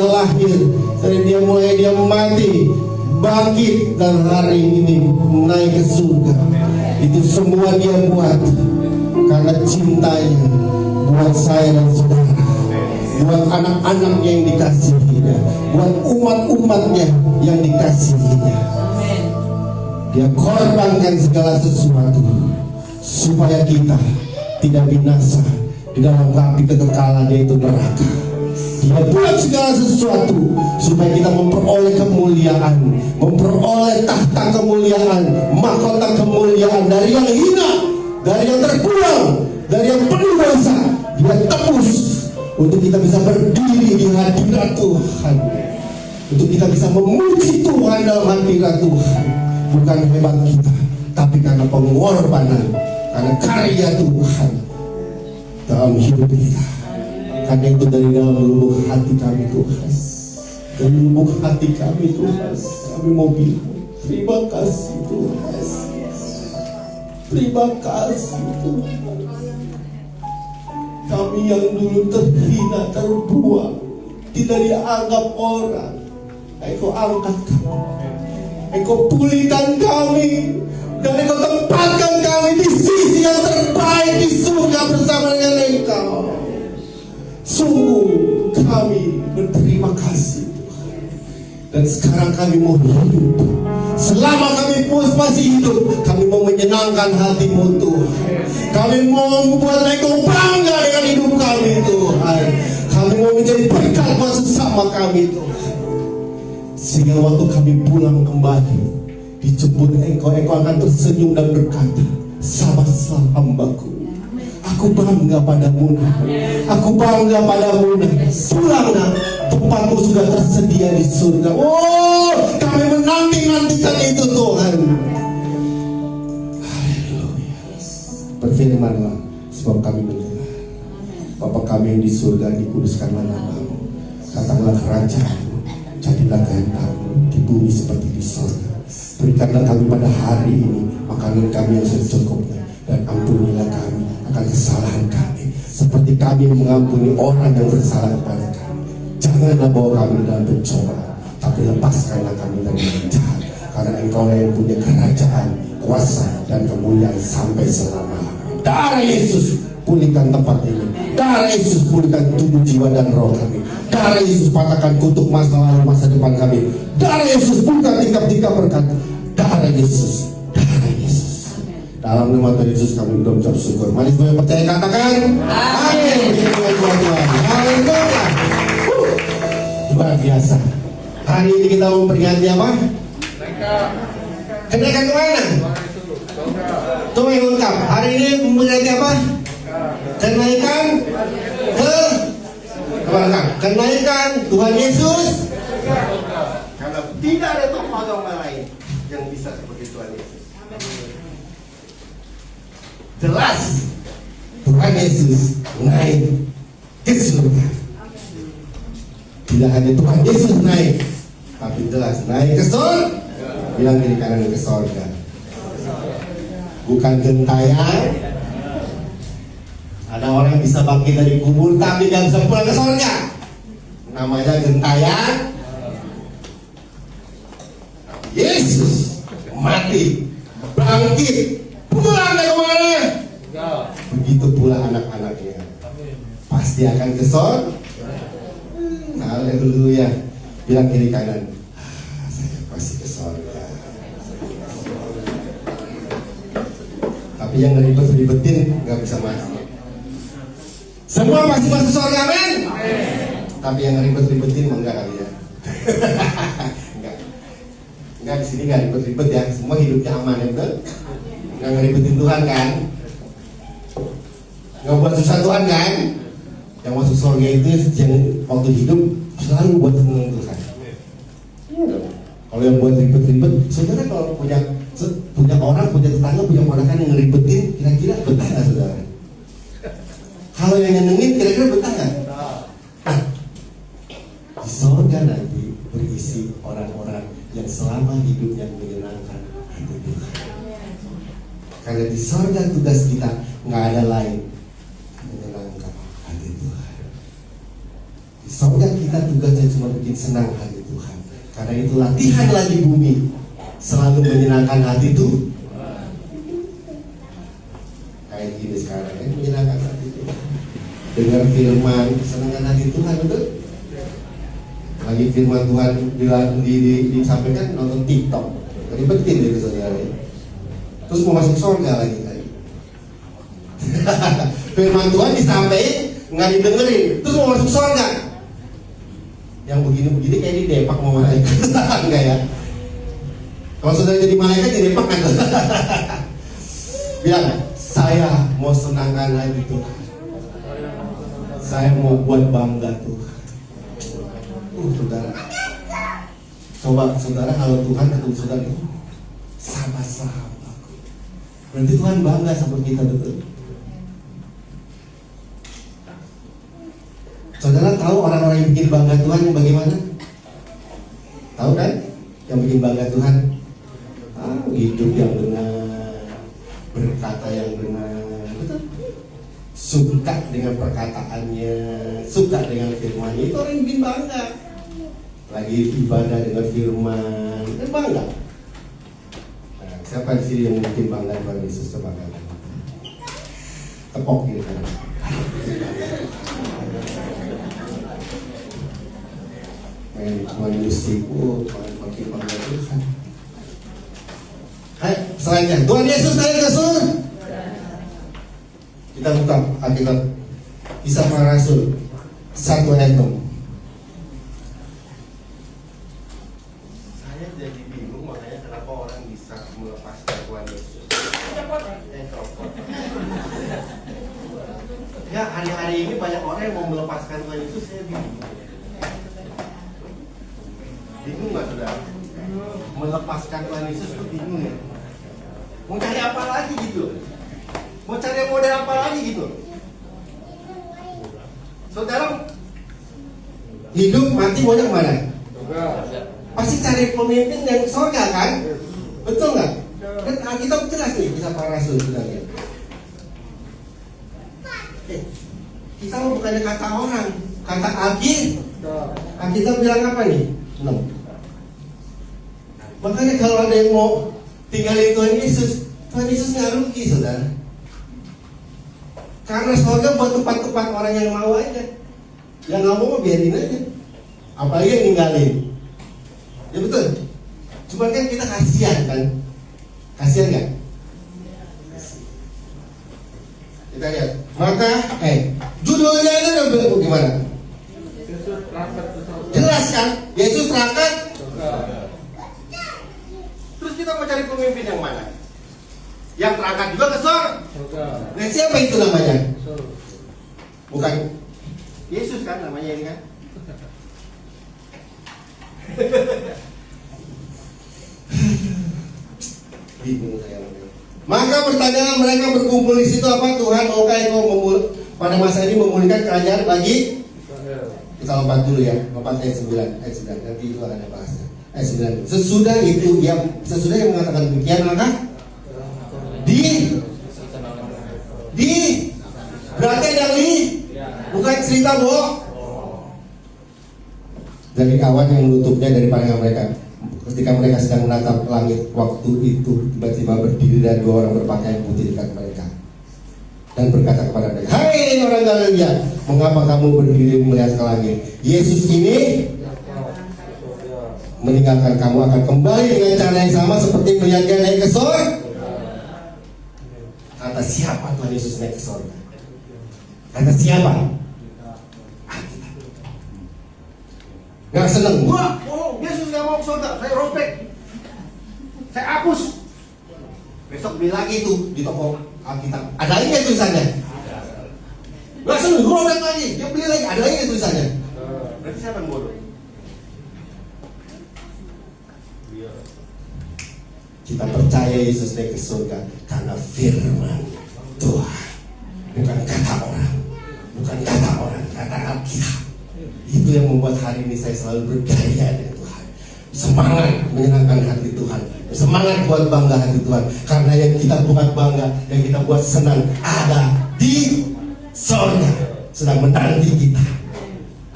dia lahir, dari dia mulai dia mati, bangkit, dan hari ini naik ke surga. Itu semua dia buat karena cintanya buat saya dan saudara, buat anak-anaknya yang dikasihinya, buat umat-umatnya yang dikasihinya. Dia korbankan segala sesuatu supaya kita tidak binasa di dalam api kekekalan, yaitu neraka. Dia buat segala sesuatu supaya kita memperoleh kemuliaan, memperoleh tahta kemuliaan, mahkota kemuliaan dari yang hina, dari yang terkuang, dari yang penuh dosa. Dia tebus untuk kita bisa berdiri di hadirat Tuhan, untuk kita bisa memuji Tuhan dalam hadirat Tuhan. Bukan hebat kita, tapi karena pengorbanan, karena karya Tuhan dalam hidup kita. Karena itu dari dalam lubuk hati kami Tuhan, dari lubuk hati kami Tuhan, kami mau bilang terima kasih Tuhan, terima kasih Tuhan. Kami yang dulu terhina, terbuang, tidak dianggap orang, Engkau angkat kami, Engkau pulihkan kami, dan Engkau tempatkan kami di sisi yang terbaik di surga bersama dengan Engkau. Sungguh kami berterima kasih Tuhan. Dan sekarang kami mau hidup. Selama kami masih hidup, kami mau menyenangkan hati-Mu Tuhan. Kami mau membuat Engkau bangga dengan hidup kami Tuhan. Kami mau menjadi berkat buat sesama kami Tuhan. Sehingga waktu kami pulang kembali, dijemput Engkau akan tersenyum dan berkata, sabarlah hambaku, aku bangga padamu, aku bangga padamu. Pulang nak, tempatmu sudah tersedia di surga. Oh, kami menanti-nantikan itu Tuhan. Haleluya. Berfirmanlah, sebab kami mendengar, Bapa kami yang di surga, dikuduskanlah namamu, katakanlah kerajaan, jadilah kehendak-Mu di bumi seperti di surga. Berikanlah kami pada hari ini makanan kami yang secukupnya, dan ampunilah kami akan kesalahan kami, seperti kami mengampuni orang yang bersalah kepada kami. Janganlah bawa kami dalam pencobaan, tapi lepaskanlah kami dari yang jahat. Karena Engkau yang punya kerajaan, kuasa, dan kemuliaan sampai selama-lamanya. Darah Yesus, pulihkan tempat ini. Darah Yesus, pulihkan tubuh, jiwa, dan roh kami. Darah Yesus, patahkan kutuk masa lalu, masa depan kami. Darah Yesus, bukan tingkap-tingkap berkat. Darah Yesus, darah Yesus. Dalam nama Tuhan Yesus kami berucap syukur. Mari semua yang percaya katakan amin. Haleluya. Luar biasa. Hari ini kita memperingati apa? Kenaikan kemana? Tuh yang lengkap. Hari ini memperingati apa? Kenaikan ke kemana? Kenaikan Tuhan Yesus. Karena tidak ada tokoh agama lain yang bisa seperti Tuhan Yesus. Jelas Tuhan Yesus naik ke surga. Tidak hanya Tuhan Yesus naik, tapi jelas naik ke surga. Bilang kiri kanan, ke surga. Bukan gentayangan. Ada orang yang bisa bangkit dari kubur tapi gak bisa pulang ke surga. Namanya gentayangan. Yesus mati, bangkit, pulang ke mana? Begitu pula anak-anaknya pasti akan ke surga. Haleluya. Bilang kiri kanan, saya pasti ke surga. Tapi yang ribet-ribetin gak bisa masuk. Semua pasti masuk surga, amin. Tapi yang ribet-ribetin enggak kali ya. Enggak, di sini enggak ribet-ribet ya. Semua hidupnya aman ya, betul? Enggak ngeribetin Tuhan kan? Enggak buat susah Tuhan kan? Yang masuk surga itu yang waktu hidup selalu buat senang Tuhan. Kalau yang buat ribet-ribet, saudara kalau punya orang, punya tetangga, punya ponakan yang ngeribetin, kira-kira betah nggak saudara? Kalau yang nyenengin, kira-kira betah nggak? Nah, di surga nanti berisi orang-orang yang selama hidupnya menyenangkan hati Tuhan. Karena di surga tugas kita nggak ada lain menyenangkan hati Tuhan. Di Soalnya kita tugasnya cuma bikin senang hati Tuhan. Karena itu latihan lagi bumi selalu menyenangkan hati Tuhan. Kayak gini sekarang kan menyenangkan hati Tuhan. Dengar firman, senangkan hati Tuhan, betul? Lagi firman Tuhan disampaikan nonton TikTok. Jadi penting itu saudara. Terus mau masuk surga lagi tadi. Firman Tuhan disampaikan nggak didengerin, terus mau masuk surga. Yang begini-begini kayak di depak mau malaikat. Enggak ya? Kalau saudara jadi malaikat di depak kan? Bilang, saya mau senangkan hati Tuhan. Saya mau buat bangga Tuhan. Saudara. Coba saudara kalau Tuhan ketemu saudara, sahabat-sahabat. Berarti Tuhan bangga sama kita, betul? Saudara tahu orang-orang yang bikin bangga Tuhan yang bagaimana? Tahu kan? Yang bikin bangga Tuhan, hidup yang benar, berkata yang benar, betul? Suka dengan perkataannya, suka dengan firman-Nya, itu orang yang bikin bangga. Lagi ibadah dengan firman, dan bangga. Nah, siapa di sini yang bikin bangga Tuhan Yesus? Coba kan? Tepok gitu kan? Main musik, makin bangga Tuhan. Hai, selanjutnya Tuhan Yesus naik ke surga. Kita buka Alkitab Kisah Para Rasul 1 ayat 6. Saya jadi bingung makanya kenapa orang bisa melepaskan Tuhan Yesus. Ya, hari-hari ini banyak orang yang mau melepaskan Tuhan Yesus, saya bingung. Bingung nggak saudara? Melepaskan Tuhan Yesus itu bingung ya? Mau cari apa lagi gitu? Mau cari model apa lagi gitu? Saudara, hidup mati maunya kemana? Pasti cari pemimpin yang surga kan? Betul nggak? Dan Alkitab jelas nih, Kisah Para Rasul bilangnya. Kita bukannya kata orang, kata Alkitab bilang apa nih? No. Makanya kalau ada yang mau tinggalin Tuhan Yesus nggak rugi saudara. Karena surga buat tempat-tempat orang yang mau aja. Yang nggak mau biarin aja. Apalagi yang ninggalin. Ya betul. Cuma kan kita kasihan kan. Kasihan nggak? Kita lihat. Maka, judulnya ini udah gimana? Jelas kan? Yesus terangkat. Terus kita mau cari pemimpin yang mana? Yang terangkat juga ke surga. Nah, siapa itu namanya? Bukan Yesus kan namanya ini kan? Bingung saya. Maka bertanyalah mereka berkumpul di situ, apa Tuhan maukah engkau pada masa ini memulihkan kerajaan bagi kita lompat dulu ya, lompat ayat 9 nanti itu akan ada bahasnya. Ayat 9. Sesudah yang mengatakan demikian maka berarti ada bukan cerita bohong. Dari awan yang menutupnya dari pandangan mereka. Ketika mereka sedang menatap langit, waktu itu tiba-tiba berdiri dan 2 orang berpakaian putih dekat mereka dan berkata kepada mereka, "Hai orang Galilea, mengapa kamu berdiri melihat ke langit? Yesus ini meninggalkan kamu akan kembali dengan cara yang sama seperti melihat dia naik ke surga." Kata siapa Tuhan Yesus naik ke surga? Kata siapa? Gak seneng. Wah, Yesus gak mau ke surga. Saya robek, saya hapus. Besok beli lagi itu di toko Alkitab. Ada lagi ya tulisannya? Gak seneng, robek lagi. Dia beli lagi, ada lagi ya tulisannya? Berarti siapa yang bodoh? Kita percaya Yesus naik ke surga karena firman Tuhan, bukan kata orang, kata Alkitab. Itu yang membuat hari ini saya selalu berdaya dengan Tuhan, semangat menyenangkan hati Tuhan, semangat buat bangga hati Tuhan. Karena yang kita buat bangga, yang kita buat senang ada di surga, sedang menanti kita.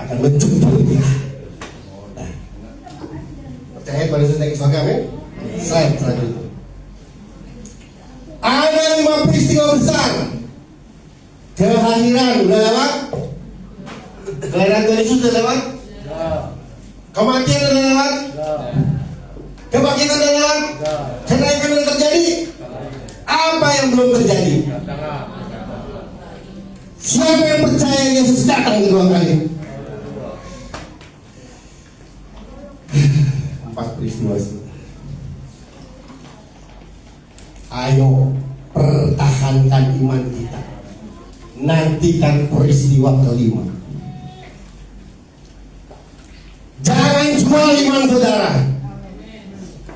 akan menjemput kita. Nah, percaya pada Yesus naik ke surga, amin? Slide selanjutnya. Ada 5 peristiwa besar. Kelahiran udah lewat. Kelahiran Tuhan Yesus udah lewat. Kematian udah lewat. Kebangkitan udah lewat. Kenaikan udah terjadi. Apa yang belum terjadi? Siapa yang percaya Yesus datang kedua kali? 4 peristiwa. Ayo pertahankan iman kita. Nantikan peristiwa kelima. Jangan jual iman saudara.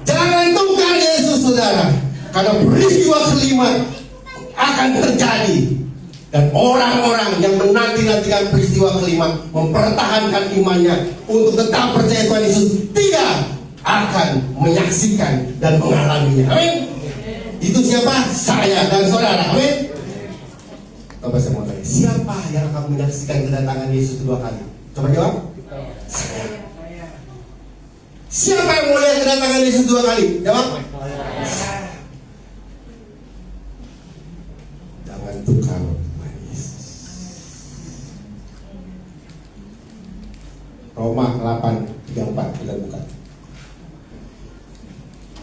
Jangan tukar Yesus saudara. Karena peristiwa kelima akan terjadi. Dan orang-orang yang menanti-nantikan peristiwa kelima, mempertahankan imannya untuk tetap percaya Tuhan Yesus, tidak akan menyaksikan dan mengalaminya. Amin. Itu siapa? Saya dan saudara. Amin. Coba saya mau tanya, siapa yang akan menyaksikan kedatangan Yesus kedua kali? Coba jawab. Saya. Siapa yang mau lihat kedatangan Yesus kedua kali? Jawab. Jangan tukar Tuhan Yesus. Roma 8:34 kita buka.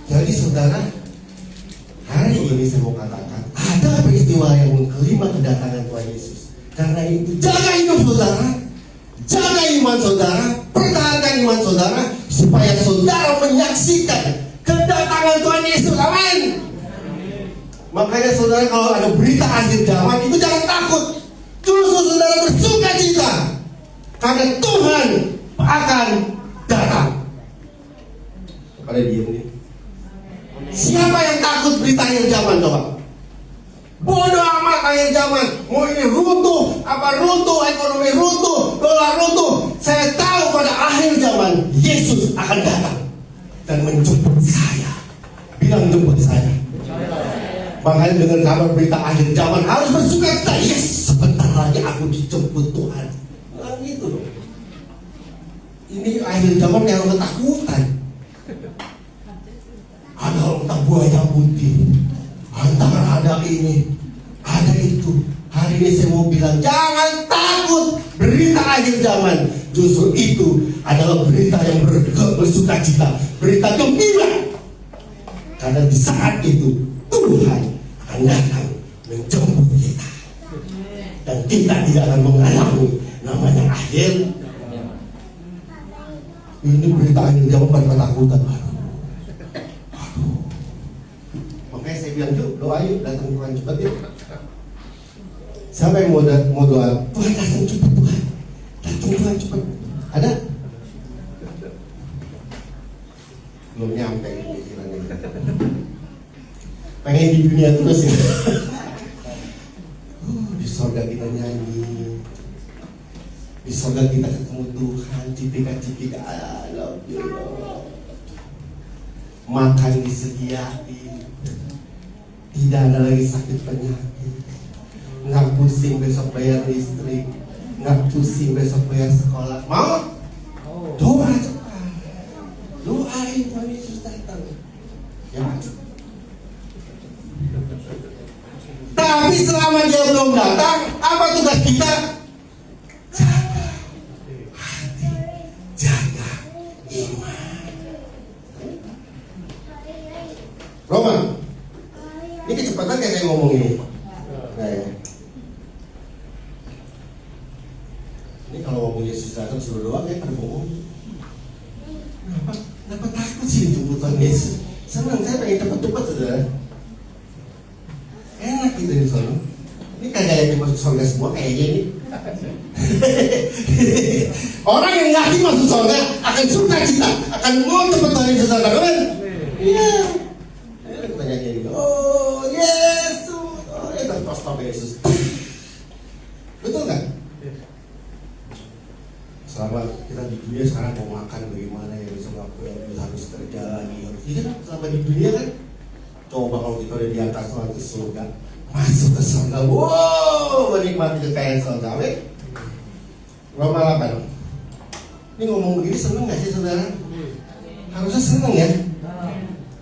Jadi saudara, hari ini saya mau katakan ada peristiwa yang kelima kedatangan Tuhan Yesus. Karena itu jaga hidup saudara, jaga iman saudara, pertahankan iman saudara, supaya saudara menyaksikan kedatangan Tuhan Yesus. Amin. Makanya saudara, kalau ada berita akhir zaman itu jangan takut, justru saudara bersuka cita, karena Tuhan akan datang. Pada diam nih. Siapa yang takut berita akhir zaman coba? Bodoh amat akhir zaman. Mau ini runtuh, ekonomi runtuh, dolar runtuh. Saya tahu pada akhir zaman Yesus akan datang dan menjemput saya. Bilang jemput saya. Makanya dengan kabar berita akhir zaman harus bersuka cita. Yes, sebentar lagi aku dijemput Tuhan. Nah gitu loh. Ini akhir zaman yang ketakutan. Ada orang buaya putih, antara ada ini, ada itu. Hari ini saya mau bilang, jangan takut berita akhir zaman. Justru itu adalah berita yang bersuka cita, berita gembira. Karena di saat itu Tuhan akan datang menjemput kita, dan kita tidak akan mengalami namanya akhir. Ini berita akhir zaman bukan ketakutan. Makanya saya bilang, yuk doa yuk, datang Tuhan cepat yuk. Siapa yang mau doa? Tuhan datang cepat, Tuhan datang Tuhan cepat. Ada? Belum nyampe pikirannya. Pengen di dunia terus ya. Di surga kita nyanyi, di surga kita ketemu Tuhan, cipika-cipika, I love you Lord. Makan disediain, tidak ada lagi sakit penyakit, nggak pusing besok bayar listrik, nggak pusing besok bayar sekolah. Mau? Doa cepat, doain Tuhan Yesus datang. Ya. Tapi selama dia belum datang, apa tugas kita? Jaga hati, jaga iman. Roma, ini kecepatan kayak saya ngomong ini. Nah, ya. Ini kalau ngomong Yesus datang suruh doang kayak pada bohong. Kenapa takut sih jemput Tuhan Yesus? Senang, saya pengen cepet-cepet saudara. Enak gitu di sana. Ini kagak yakin masuk surga semua kayaknya ini. Orang yang yakin masuk surga akan suka cita, akan mau cepet Tuhan Yesus datang, kan? Iya. Tanya gitu. Oh Yesus, oh ya dan stop Yesus. Betul nggak? Selama kita di dunia sekarang mau makan bagaimana ya, besok aku harus kerja lagi. Iya kan, selama di dunia kan. Coba kalau kita udah di atas ke surga, masuk ke surga, wow, menikmati kekayaan surga. Amin. Roma 8. Ini ngomong begini seneng gak sih saudara? Harusnya seneng ya.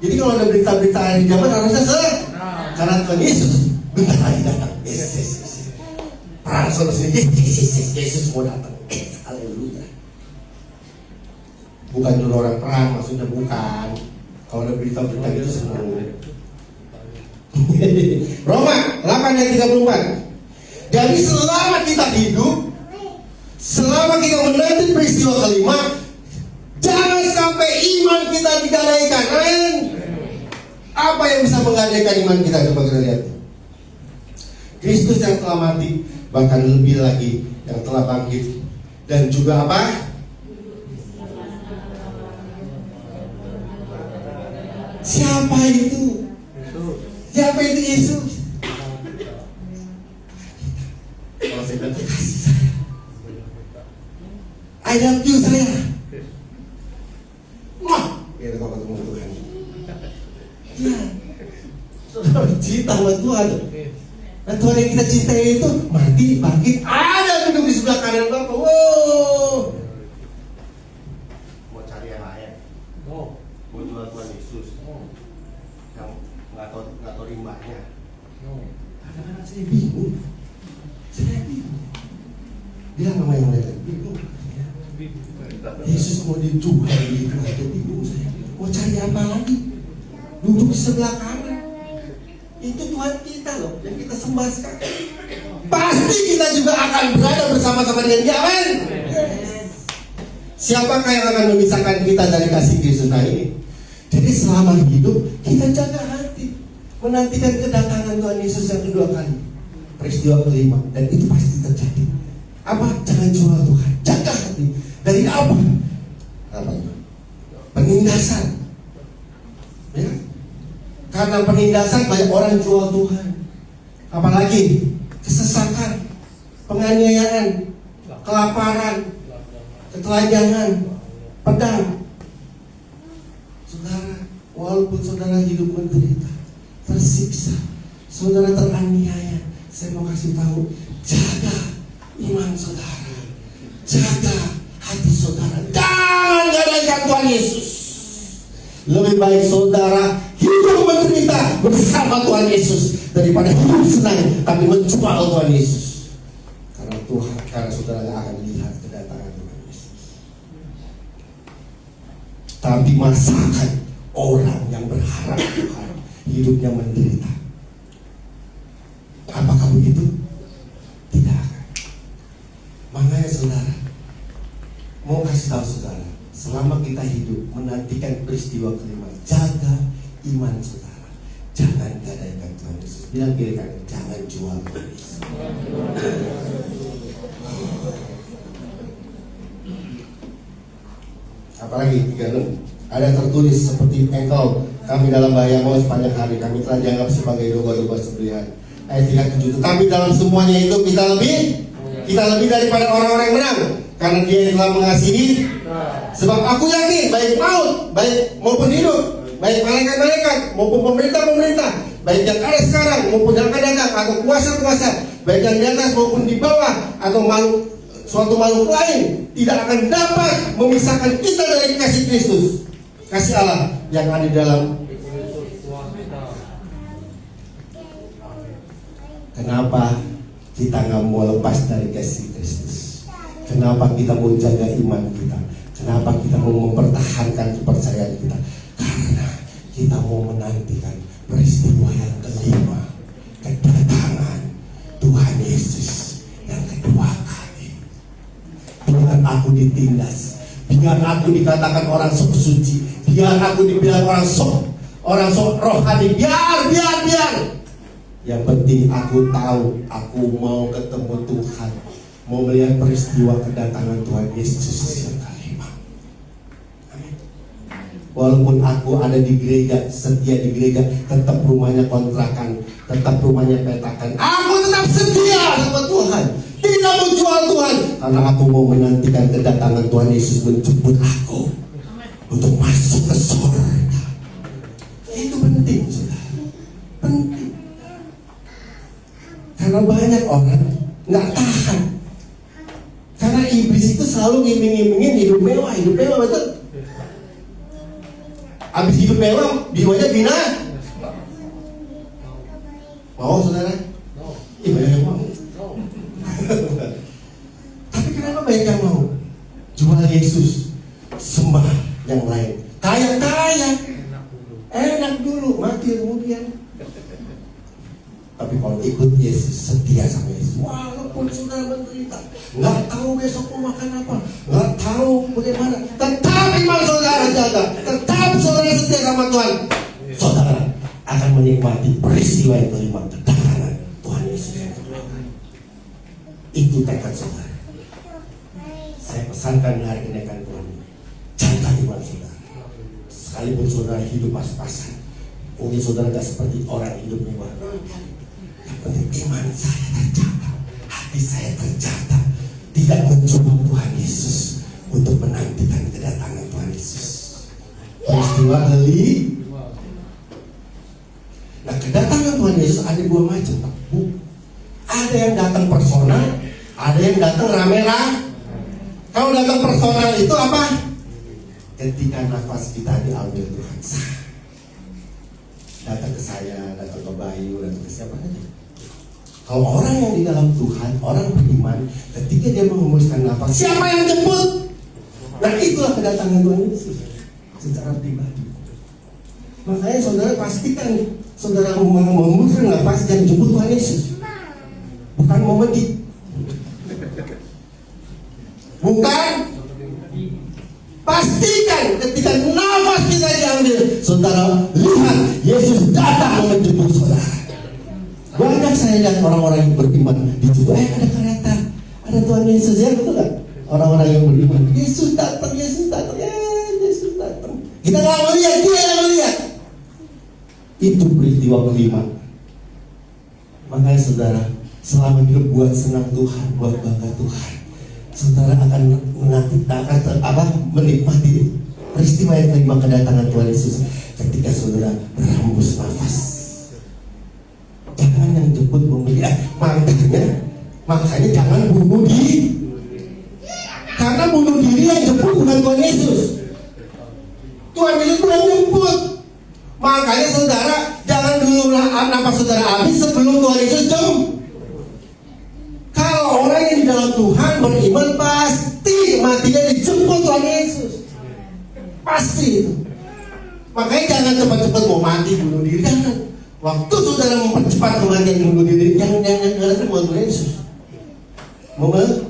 Jadi kalau ada berita-berita akhir zaman harusnya seneng. Karena Tuhan Yesus bentar lagi datang. Yes. Perang solusi. Yesus mau datang. Haleluya. Bukan nyuruh orang perang, maksudnya bukan. Kalau ada berita-berita gitu seneng. Roma 8 ayat 34. Jadi selama kita hidup, selama kita menanti peristiwa kelima, jangan sampai iman kita digadaikan. Amin. Apa yang bisa menggadaikan iman kita? Coba kita lihat. Kristus yang telah mati, bahkan lebih lagi yang telah bangkit, dan juga apa? Siapa itu? Siapa itu Yesus? Kalau saya bilang kasih saya, I love you saya. Wah, kita kalau ketemu Tuhan. Ya, saudara cinta sama Tuhan. Nah, Tuhan yang kita cintai itu mati, bangkit, ada duduk di sebelah kanan Bapak. Wow. Mau cari yang lain? Mau jual Tuhan Yesus? Yang nggak tahu rimbanya? Kadang-kadang saya bingung. Bilang sama yang lain, bingung. Yesus mau dijual gitu aja bingung saya. Mau cari apa lagi? Duduk di sebelah kanan. Itu Tuhan kita loh, yang kita sembah sekarang. Pasti kita juga akan berada bersama-sama dengan Dia, amin. Siapakah yang akan memisahkan kita dari kasih Kristus ini? Jadi selama hidup kita jaga hati, menantikan kedatangan Tuhan Yesus yang kedua kali, peristiwa kelima, dan itu pasti terjadi. Apa? Jangan jual Tuhan, jaga hati. Dari apa? Penindasan. Ya? Karena penindasan banyak orang jual Tuhan. Apalagi kesesakan, penganiayaan, kelaparan, ketelanjangan, pedang. Saudara, walaupun saudara hidup menderita, tersiksa, saudara teraniaya, saya mau kasih tahu, jaga iman saudara, jaga hati saudara. Jangan gadaikan Tuhan Yesus. Lebih baik saudara hidup menderita bersama Tuhan Yesus daripada hidup senang tapi menjual Tuhan Yesus. Karena saudara gak akan lihat kedatangan Tuhan Yesus. Tapi masakan orang yang berharap Tuhan hidupnya menderita. Apakah begitu? Tidak akan. Makanya saudara, mau kasih tahu saudara, selama kita hidup menantikan peristiwa kelima, jaga iman saudara. Jangan gadaikan Tuhan Yesus. Bilang kiri kanan, jangan jual Tuhan Yesus. Apalagi 36, ada tertulis seperti engkau, kami dalam bahaya mau sepanjang hari, kami telah dianggap sebagai domba-domba sembelihan. Ayat 37, tetapi dalam semuanya itu kita lebih daripada orang-orang yang menang, karena Dia yang telah mengasihi. Sebab aku yakin baik maut, baik maupun hidup, baik malaikat-malaikat maupun pemerintah-pemerintah, baik yang ada sekarang maupun yang akan datang, atau kuasa-kuasa, baik yang di atas maupun di bawah, atau suatu makhluk lain, tidak akan dapat memisahkan kita dari kasih Kristus, kasih Allah yang ada di dalam. Kenapa kita nggak mau lepas dari kasih Kristus? Kenapa kita mau jaga iman kita? Kenapa kita mau mempertahankan kepercayaan kita? Karena kita mau menantikan peristiwa yang kelima, kedatangan Tuhan Yesus yang kedua kali. Biar aku ditindas, biar aku dikatakan orang sok suci, biar aku dibilang orang sok rohani, biar. Yang penting aku tahu, aku mau ketemu Tuhan, mau melihat peristiwa kedatangan Tuhan Yesus yang kelima. Amin. Walaupun aku ada di gereja, setia di gereja, tetap rumahnya kontrakan, tetap rumahnya petakan, aku tetap setia sama Tuhan, tidak mau jual Tuhan, karena aku mau menantikan kedatangan Tuhan Yesus menjemput aku untuk masuk ke surga. Itu penting, saudara, penting. Karena banyak orang nggak tahan, karena iblis itu selalu selalu ngiming-ngimingin hidup mewah betul. Habis hidup mewah, jiwanya binah. Mau saudara? Iya banyak yang mau. Tapi kenapa banyak yang mau? Jual Yesus, sembah yang lain. Kaya, enak dulu, mati kemudian. Tapi kalau ikut Yesus, setia sama Yesus, walaupun sudah menderita, nggak tahu besok mau makan apa, nggak tahu bagaimana, tetap iman saudara jaga, tetap saudara setia sama Tuhan, saudara akan menikmati peristiwa yang kelima, kedatangan Tuhan Yesus. Itu tekad saudara. Saya pesankan di hari kenaikan Tuhan ini, jaga iman saudara. Sekalipun saudara hidup pas-pasan, mungkin saudara gak seperti orang hidup mewah. Yang penting iman saya terjaga, hati saya terjaga, tidak mencoba Tuhan Yesus untuk menantikan kedatangan Tuhan Yesus. Peristiwa kali. Nah, kedatangan Tuhan Yesus ada dua macam. Ada yang datang personal, ada yang datang rame-rame. Kalau datang personal itu apa? Ketika nafas kita diambil Tuhan sah. Datang ke saya, datang ke Bayu, datang ke siapa saja. Kalau orang yang di dalam Tuhan, orang beriman, ketika dia mengembuskan nafas, siapa yang jemput? Nah, itulah kedatangan Tuhan Yesus secara pribadi. Makanya saudara pastikan saudara mengembuskan nafas yang jemput Tuhan Yesus, bukan mau medit, bukan. Pastikan ketika nafas kita diambil, saudara lihat Yesus datang menjemput saudara. Banyak saya lihat orang-orang yang beriman di situ, ada kereta, ada Tuhan Yesus, ya betul gak? Orang-orang yang beriman, Yesus datang, Yesus datang. Kita nggak melihat, dia yang melihat. Itu peristiwa kelima. Makanya saudara, selama hidup buat senang Tuhan, buat bangga Tuhan, saudara akan menikmati peristiwa yang kelima, kedatangan Tuhan Yesus ketika saudara berhembus nafas. Jangan yang jemput membeli, makanya jangan bunuh diri, karena bunuh diri yang jemput bukan Tuhan Yesus. Tuhan Yesus bukan jemput. Makanya saudara jangan dulu nafas saudara habis sebelum Tuhan Yesus jemput. Kalau orang yang di dalam Tuhan beriman, pasti matinya dijemput Tuhan Yesus. Pasti itu. Makanya jangan cepat-cepat mau mati bunuh diri, jangan. Waktu saudara mempercepat kematian bunuh diri, jangan buat Tuhan Yesus. Mau banget?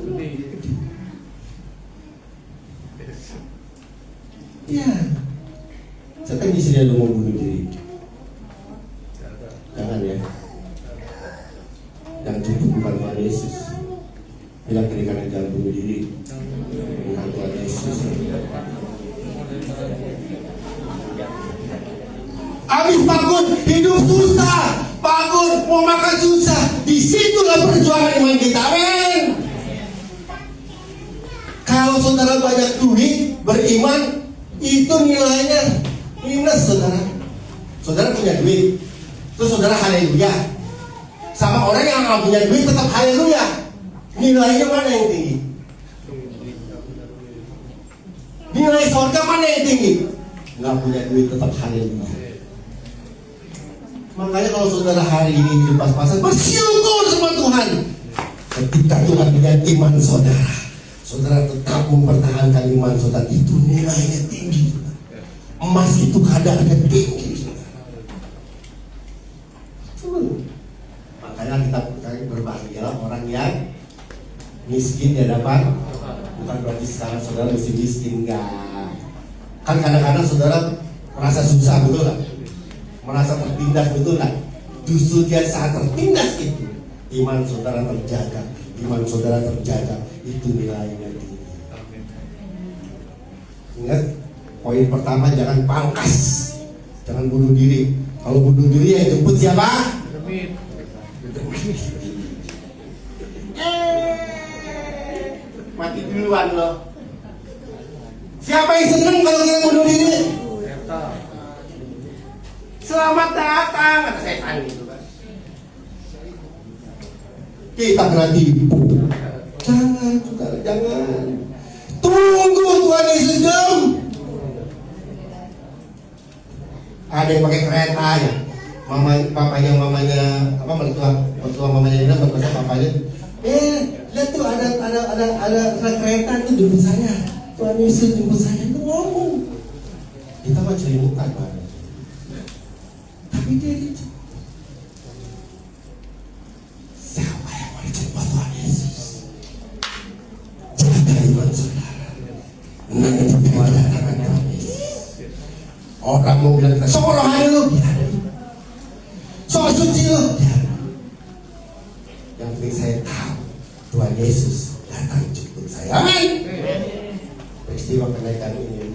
Ya. Saya di sini ada mau bunuh diri. Jangan ya. Yang cukup bukan Tuhan Yesus. Bilang kiri kanan jangan bunuh diri, bukan Tuhan Yesus. Habis bangun hidup susah, bangun mau makan susah, disitulah perjuangan iman kita, amin. Kalau saudara banyak duit beriman, itu nilainya minus saudara. Saudara punya duit, terus saudara haleluya. Sama orang yang nggak punya duit tetap haleluya, nilainya mana yang tinggi? Nilai surga mana yang tinggi? Nggak punya duit tetap haleluya. Makanya kalau saudara hari ini hidup pas-pasan, bersyukur sama Tuhan. Ketika Tuhan lihat iman saudara, saudara tetap mempertahankan iman saudara, itu nilainya tinggi. Emas itu kadang-kadang tinggi. Makanya kita berbahagia orang yang miskin ya dapat. Bukan berarti sekarang saudara mesti miskin, enggak. Kan kadang-kadang saudara merasa susah, betul gak? Merasa tertindas, betul gak? Justru dia saat tertindas itu iman saudara terjaga, itu nilainya tinggi. Ingat, poin pertama, jangan pangkas, jangan bunuh diri. Kalau bunuh diri yang jemput siapa? Mati duluan loh. Siapa yang seneng kalau kita bunuh diri? Selamat datang, kata setan gitu kan. Kita kena tipu. Jangan, saudara, jangan. ada yang pakai kereta ya. Mamanya mertua mamanya Nina berpesan papanya, lihat tuh ada kereta tuh jemput saya, Tuhan Yesus jemput saya, itu ngomong. Kita mah celimukan banget. Tapi dia dijemput. Siapa yang mau dijemput Tuhan Yesus? Jaga iman saudara. Nanti pada tangan Tuhan Yesus. Orang mau bilang, sok rohani lu, sok suci lu. Yang penting saya tahu Tuhan Yesus datang jemput saya. Amin. Peristiwa kenaikan ini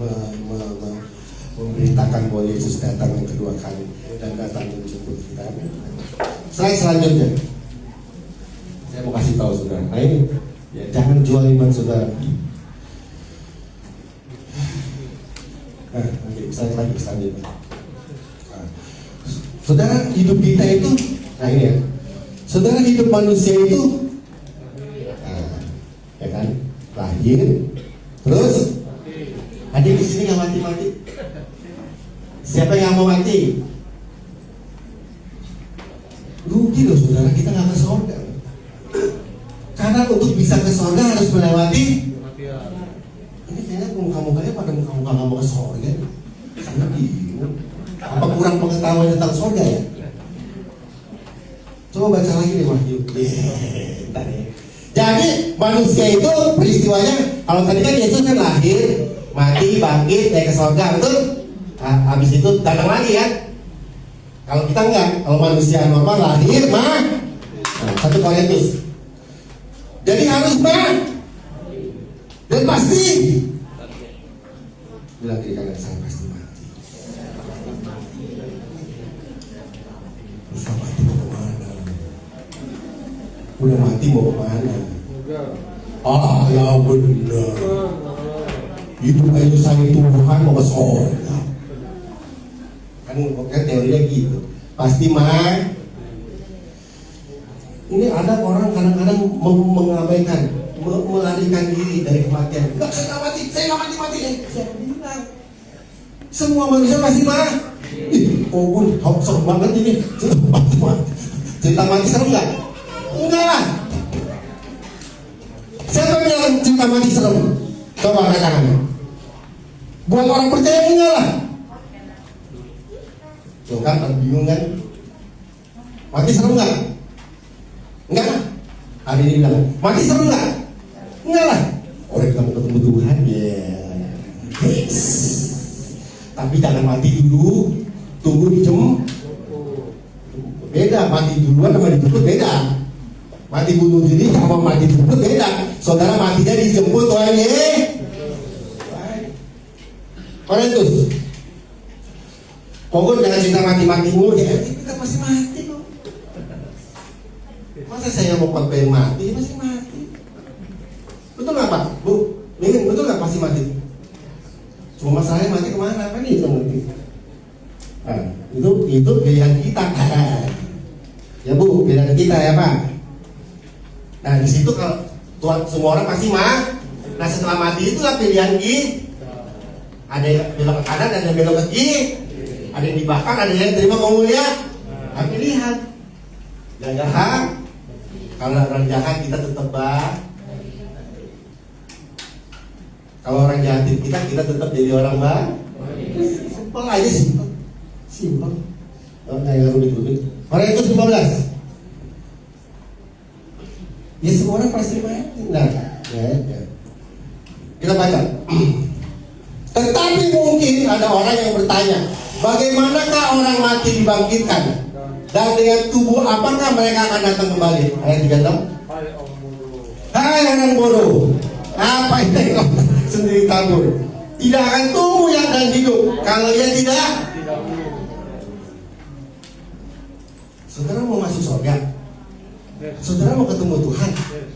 memberitakan bahwa Yesus datang yang kedua kali dan datang menjemput kita. Slide selanjutnya, saya mau kasih tahu saudara. Nah ini, ya, jangan jual iman saudara. Nah, oke, slide lagi selanjutnya. Nah, saudara, hidup kita itu, nah ini ya, saudara, hidup manusia itu, nah, ya kan, lahir, terus adik di sini nggak mati-mati. Siapa yang mau mati? Rugi loh saudara, kita nggak ke surga. Karena untuk bisa ke surga harus melewati. Ini kayaknya muka-mukanya pada muka-muka nggak mau ke surga. Karena bingung. Apa kurang pengetahuan tentang surga ya? Coba baca lagi nih Wahyu. Jadi manusia itu peristiwanya, kalau tadi kan Yesus kan lahir, mati, bangkit, naik ke surga, betul? Nah, habis itu datang lagi ya. Kalau kita enggak, kalau manusia normal lahir, nah, 1 Korintus. Jadi harus dan pasti. Bilang kiri kanan, saya pasti mati. Terus mati mau kemana? Udah mati mau kemana? Ah ya benar. Itu aja saya Tuhan mau ke surga. Kan teorinya gitu. Pasti mah. Ini ada orang kadang-kadang mengabaikan, melarikan diri dari kematian. Enggak, saya nggak mati. Saya bilang, semua manusia pasti mah. Oh pun, serem banget ini. Cerita mati serem nggak? Enggak lah. Siapa bilang cerita mati serem? Coba angkat tangan. Buat orang percaya enggak lah. Tuh kan, bingung kan? Mati serem nggak? Enggak lah. Hari ini bilang, mati serem nggak? Enggak lah. Orang kamu ketemu Tuhan, ya. Yes. Tapi jangan mati dulu. Tunggu dijemput. Beda, mati duluan sama dijemput beda. Mati bunuh diri sama mati dijemput beda. Saudara matinya dijemput Tuhan ya. Korintus. Pokoknya jangan cerita mati-mati mulu ya. Kita masih mati kok. Masa saya mau khotbah mati masih mati. Betul nggak Pak? Bu, Mingin, betul nggak pasti mati? Cuma masalahnya mati kemana? Kan itu ngerti. Nah, itu pilihan kita. Ya Bu, pilihan kita ya Pak. Nah di situ kalau Tuhan semua orang pasti mah. Nah setelah mati itulah pilihan kita. Ada yang belok ke kanan, ada yang belok ke kiri. Ada yang dibakar, ada yang terima kemuliaan. Nah, pilihan. Yang jahat, kalau orang jahat kita tetap baik. Kalau orang jahatin kita tetap jadi orang baik. Simpel aja, simpel. Oh, kayak rumit-rumit. Orang itu 15. Ya semua orang pasti mati. Nah, ya. Kita baca. Tetapi mungkin ada orang yang bertanya, bagaimanakah orang mati dibangkitkan? Dan dengan tubuh apakah mereka akan datang kembali? Ayat 36. Hai orang bodoh, apa itu sendiri tabur? Tidak akan tumbuh yang dan hidup kalau ia tidak. Saudara mau masuk surga, saudara mau ketemu Tuhan,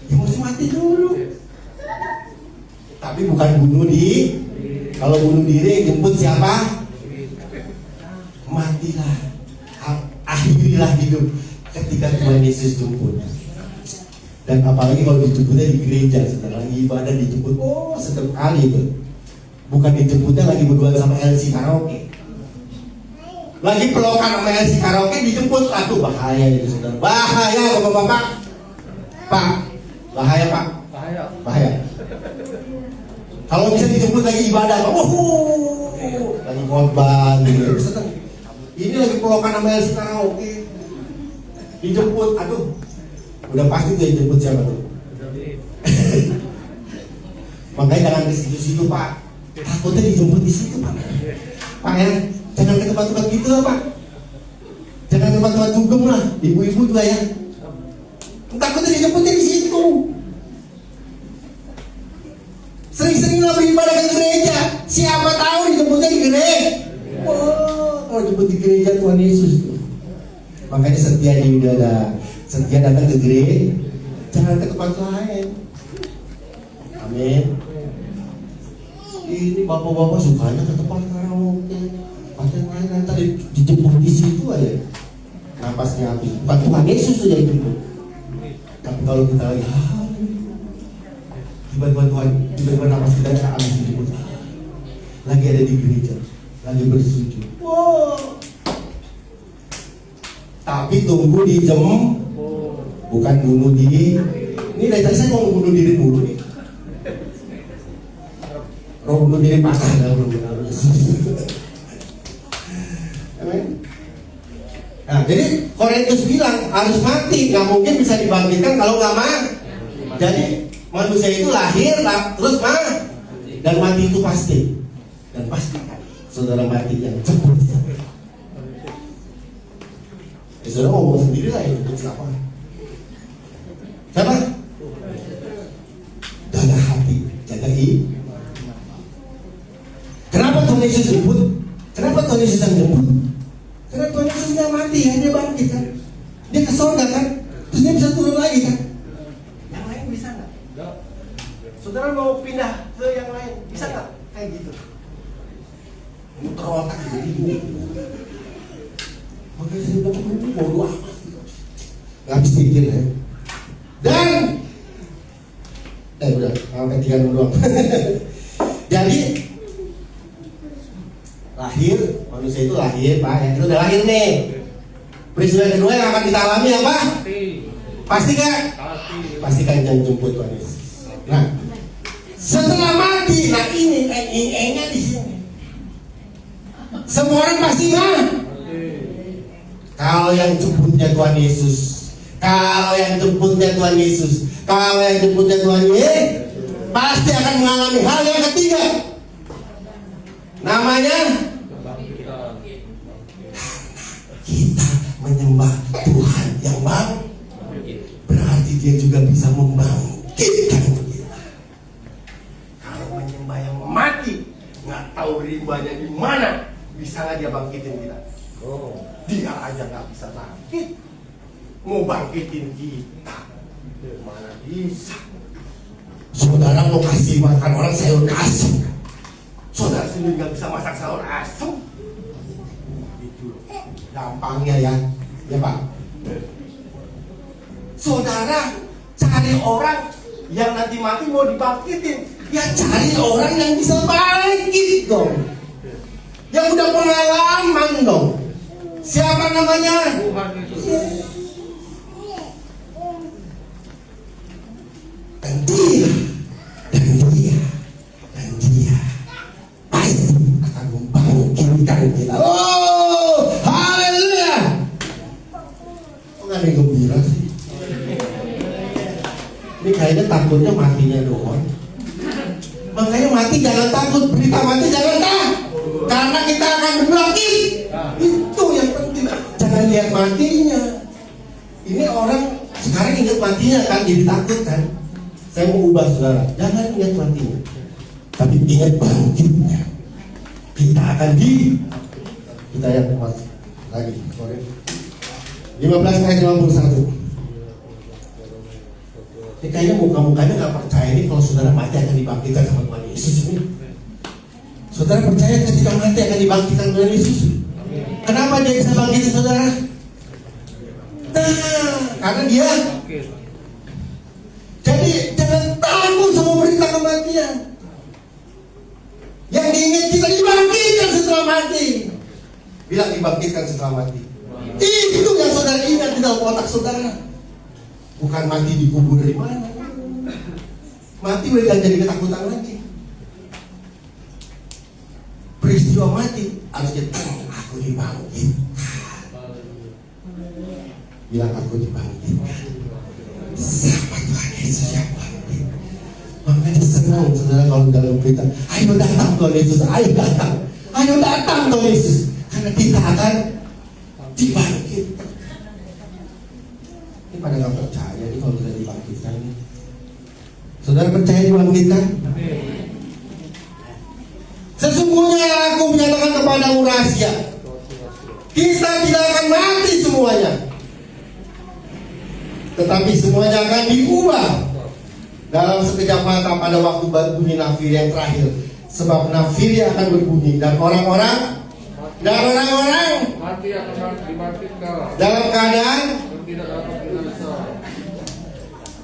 ya mesti mati dulu. Tapi bukan bunuh diri. Kalau bunuh diri jemput siapa? Matilah, akhirilah hidup ketika Tuhan Yesus jemput. Dan apalagi kalau dijemputnya di gereja, setelah lagi ibadah dijemput, oh setiap kali itu. Bukan dijemputnya lagi berdua sama LC karaoke. lagi pelokan sama si karaoke dijemput, aduh bahaya itu saudara, bahaya bapak-bapak, Pak, bahaya Pak, bahaya. Kalau bisa dijemput lagi ibadah, lagi khotbah gitu, ini lagi pelokan sama si karaoke, dijemput, aduh, udah pasti tuh dijemput siapa tuh? Makanya jangan ke situ-situ Pak, takutnya dijemput di situ Pak. Pak ya, jangan ke tempat-tempat gitu lah Pak. Jangan ke tempat-tempat dugem lah, ibu-ibu juga ya. Takutnya dijemputnya di situ. Sering-sering lah beribadah ke gereja, siapa tahu dijemputnya di gereja. Kalau jemput di gereja Tuhan Yesus tuh. Makanya setia di ibadah, setia datang ke gereja, jangan ke tempat lain. Amin. Ini bapak-bapak sukanya ke tempat karaoke, pasien lain nanti dijemput di situ aja. Napasnya habis. Bukan Tuhan Yesus tuh yang dijemput. Tapi kalau kita lagi tiba-tiba napas kita habis dijemput, lagi ada di gereja, lagi bersujud. Wow. Tapi tunggu di bukan bunuh diri. Ini dari tadi saya mau bunuh diri dulu nih. Roh bunuh diri patah dalam Amin. Nah, jadi Korintus bilang harus mati, nggak mungkin bisa dibangkitkan kalau nggak mati. Jadi manusia itu lahir, terus mati, dan mati itu pasti, dan pasti saudara mati yang cepat. Saudara ngomong sendiri lah itu siapa? Siapa? Jaga hati, jaga iman. Kenapa Tuhan Yesus jemput? Kenapa Tuhan Yesus yang jemput? Karena Tuhan Yesus tidak mati, dia bangkit kan. Dia ke surga kan. Terus dia bisa turun lagi kan. Yang lain bisa nggak? Saudara mau pindah ke yang lain, bisa nggak? Kayak gitu. Muter otak gitu. Makanya saya bilang, bodoh amat. Gak habis pikir ya. Dan udah, sampai 3 doang. Jadi lahir, manusia itu lahir Pak, yang itu udah lahir nih. Peristiwa kedua yang akan kita alami apa? Pasti kan? Pasti kan yang jemput Tuhan Yesus. Nah, setelah mati, nah ini nya di sini. Semua orang pasti mati. Kalau yang jemputnya Tuhan Yesus, kalau yang jemputnya Tuhan Yesus, kalau yang jemputnya Tuhan Yesus, pasti akan mengalami hal yang ketiga. Namanya kita menyembah Tuhan yang bangkit, berarti dia juga bisa membangkitkan kita. Kalau menyembah yang mati, nggak tahu rimbanya di mana, bisa nggak dia bangkitin kita? Dia aja nggak bisa bangkit, mau bangkitin kita mana bisa? Saudara mau kasih makan orang sayur asem, saudara sendiri nggak bisa masak sayur asem. Itu gampangnya ya Pak. Saudara cari orang yang nanti mati mau dibangkitin, ya cari orang yang bisa bangkit dong, yang udah pengalaman dong. Siapa namanya? Dan dia pasti akan membangkitkan kita. Oh, haleluya! Kok gak ada yang gembira sih? Ini kayaknya takutnya matinya doang. Makanya mati jangan takut, berita mati jangan takut, karena kita akan bangkit. Itu yang penting. Jangan lihat matinya. Ini orang sekarang ingat matinya kan, jadi takut kan. Saya mau ubah saudara, jangan ingat matinya, tapi ingat bangkitnya. Kita akan kita yang mati lagi. 15 ayat 51. Ini kayaknya muka-mukanya gak percaya ini kalau saudara mati akan dibangkitkan sama Tuhan Yesus ini. Saudara percaya ketika mati akan dibangkitkan Tuhan Yesus? Kenapa dia bisa bangkitin saudara? Nah, karena dia. Jadi jangan takut sama berita kematian. Yang diingat kita dibangkitkan setelah mati. Bilang dibangkitkan setelah mati. Itu yang saudara ingat di dalam otak saudara. Bukan mati dikubur dari mana. Mati udah jadi ketakutan lagi. Peristiwa mati harus kita, aku dibangkitkan. Bilang aku dibangkitkan. Sama Tuhan Yesus yang bangkit. Makanya senang saudara kalau dalam berita, ayo datang Tuhan Yesus, ayo datang Tuhan Yesus, karena kita akan dibangkitkan. Ini pada nggak percaya nih kalau kita dibangkitkan. Saudara percaya dibangkitkan? Sesungguhnya aku menyatakan kepadamu rahasia, kita tidak akan mati semuanya, tetapi semuanya akan diubah dalam sekejap mata pada waktu bunyi nafir yang terakhir. Sebab nafir akan berbunyi dan orang-orang mati akan dibangkitkan dalam keadaan tidak dapat binasa.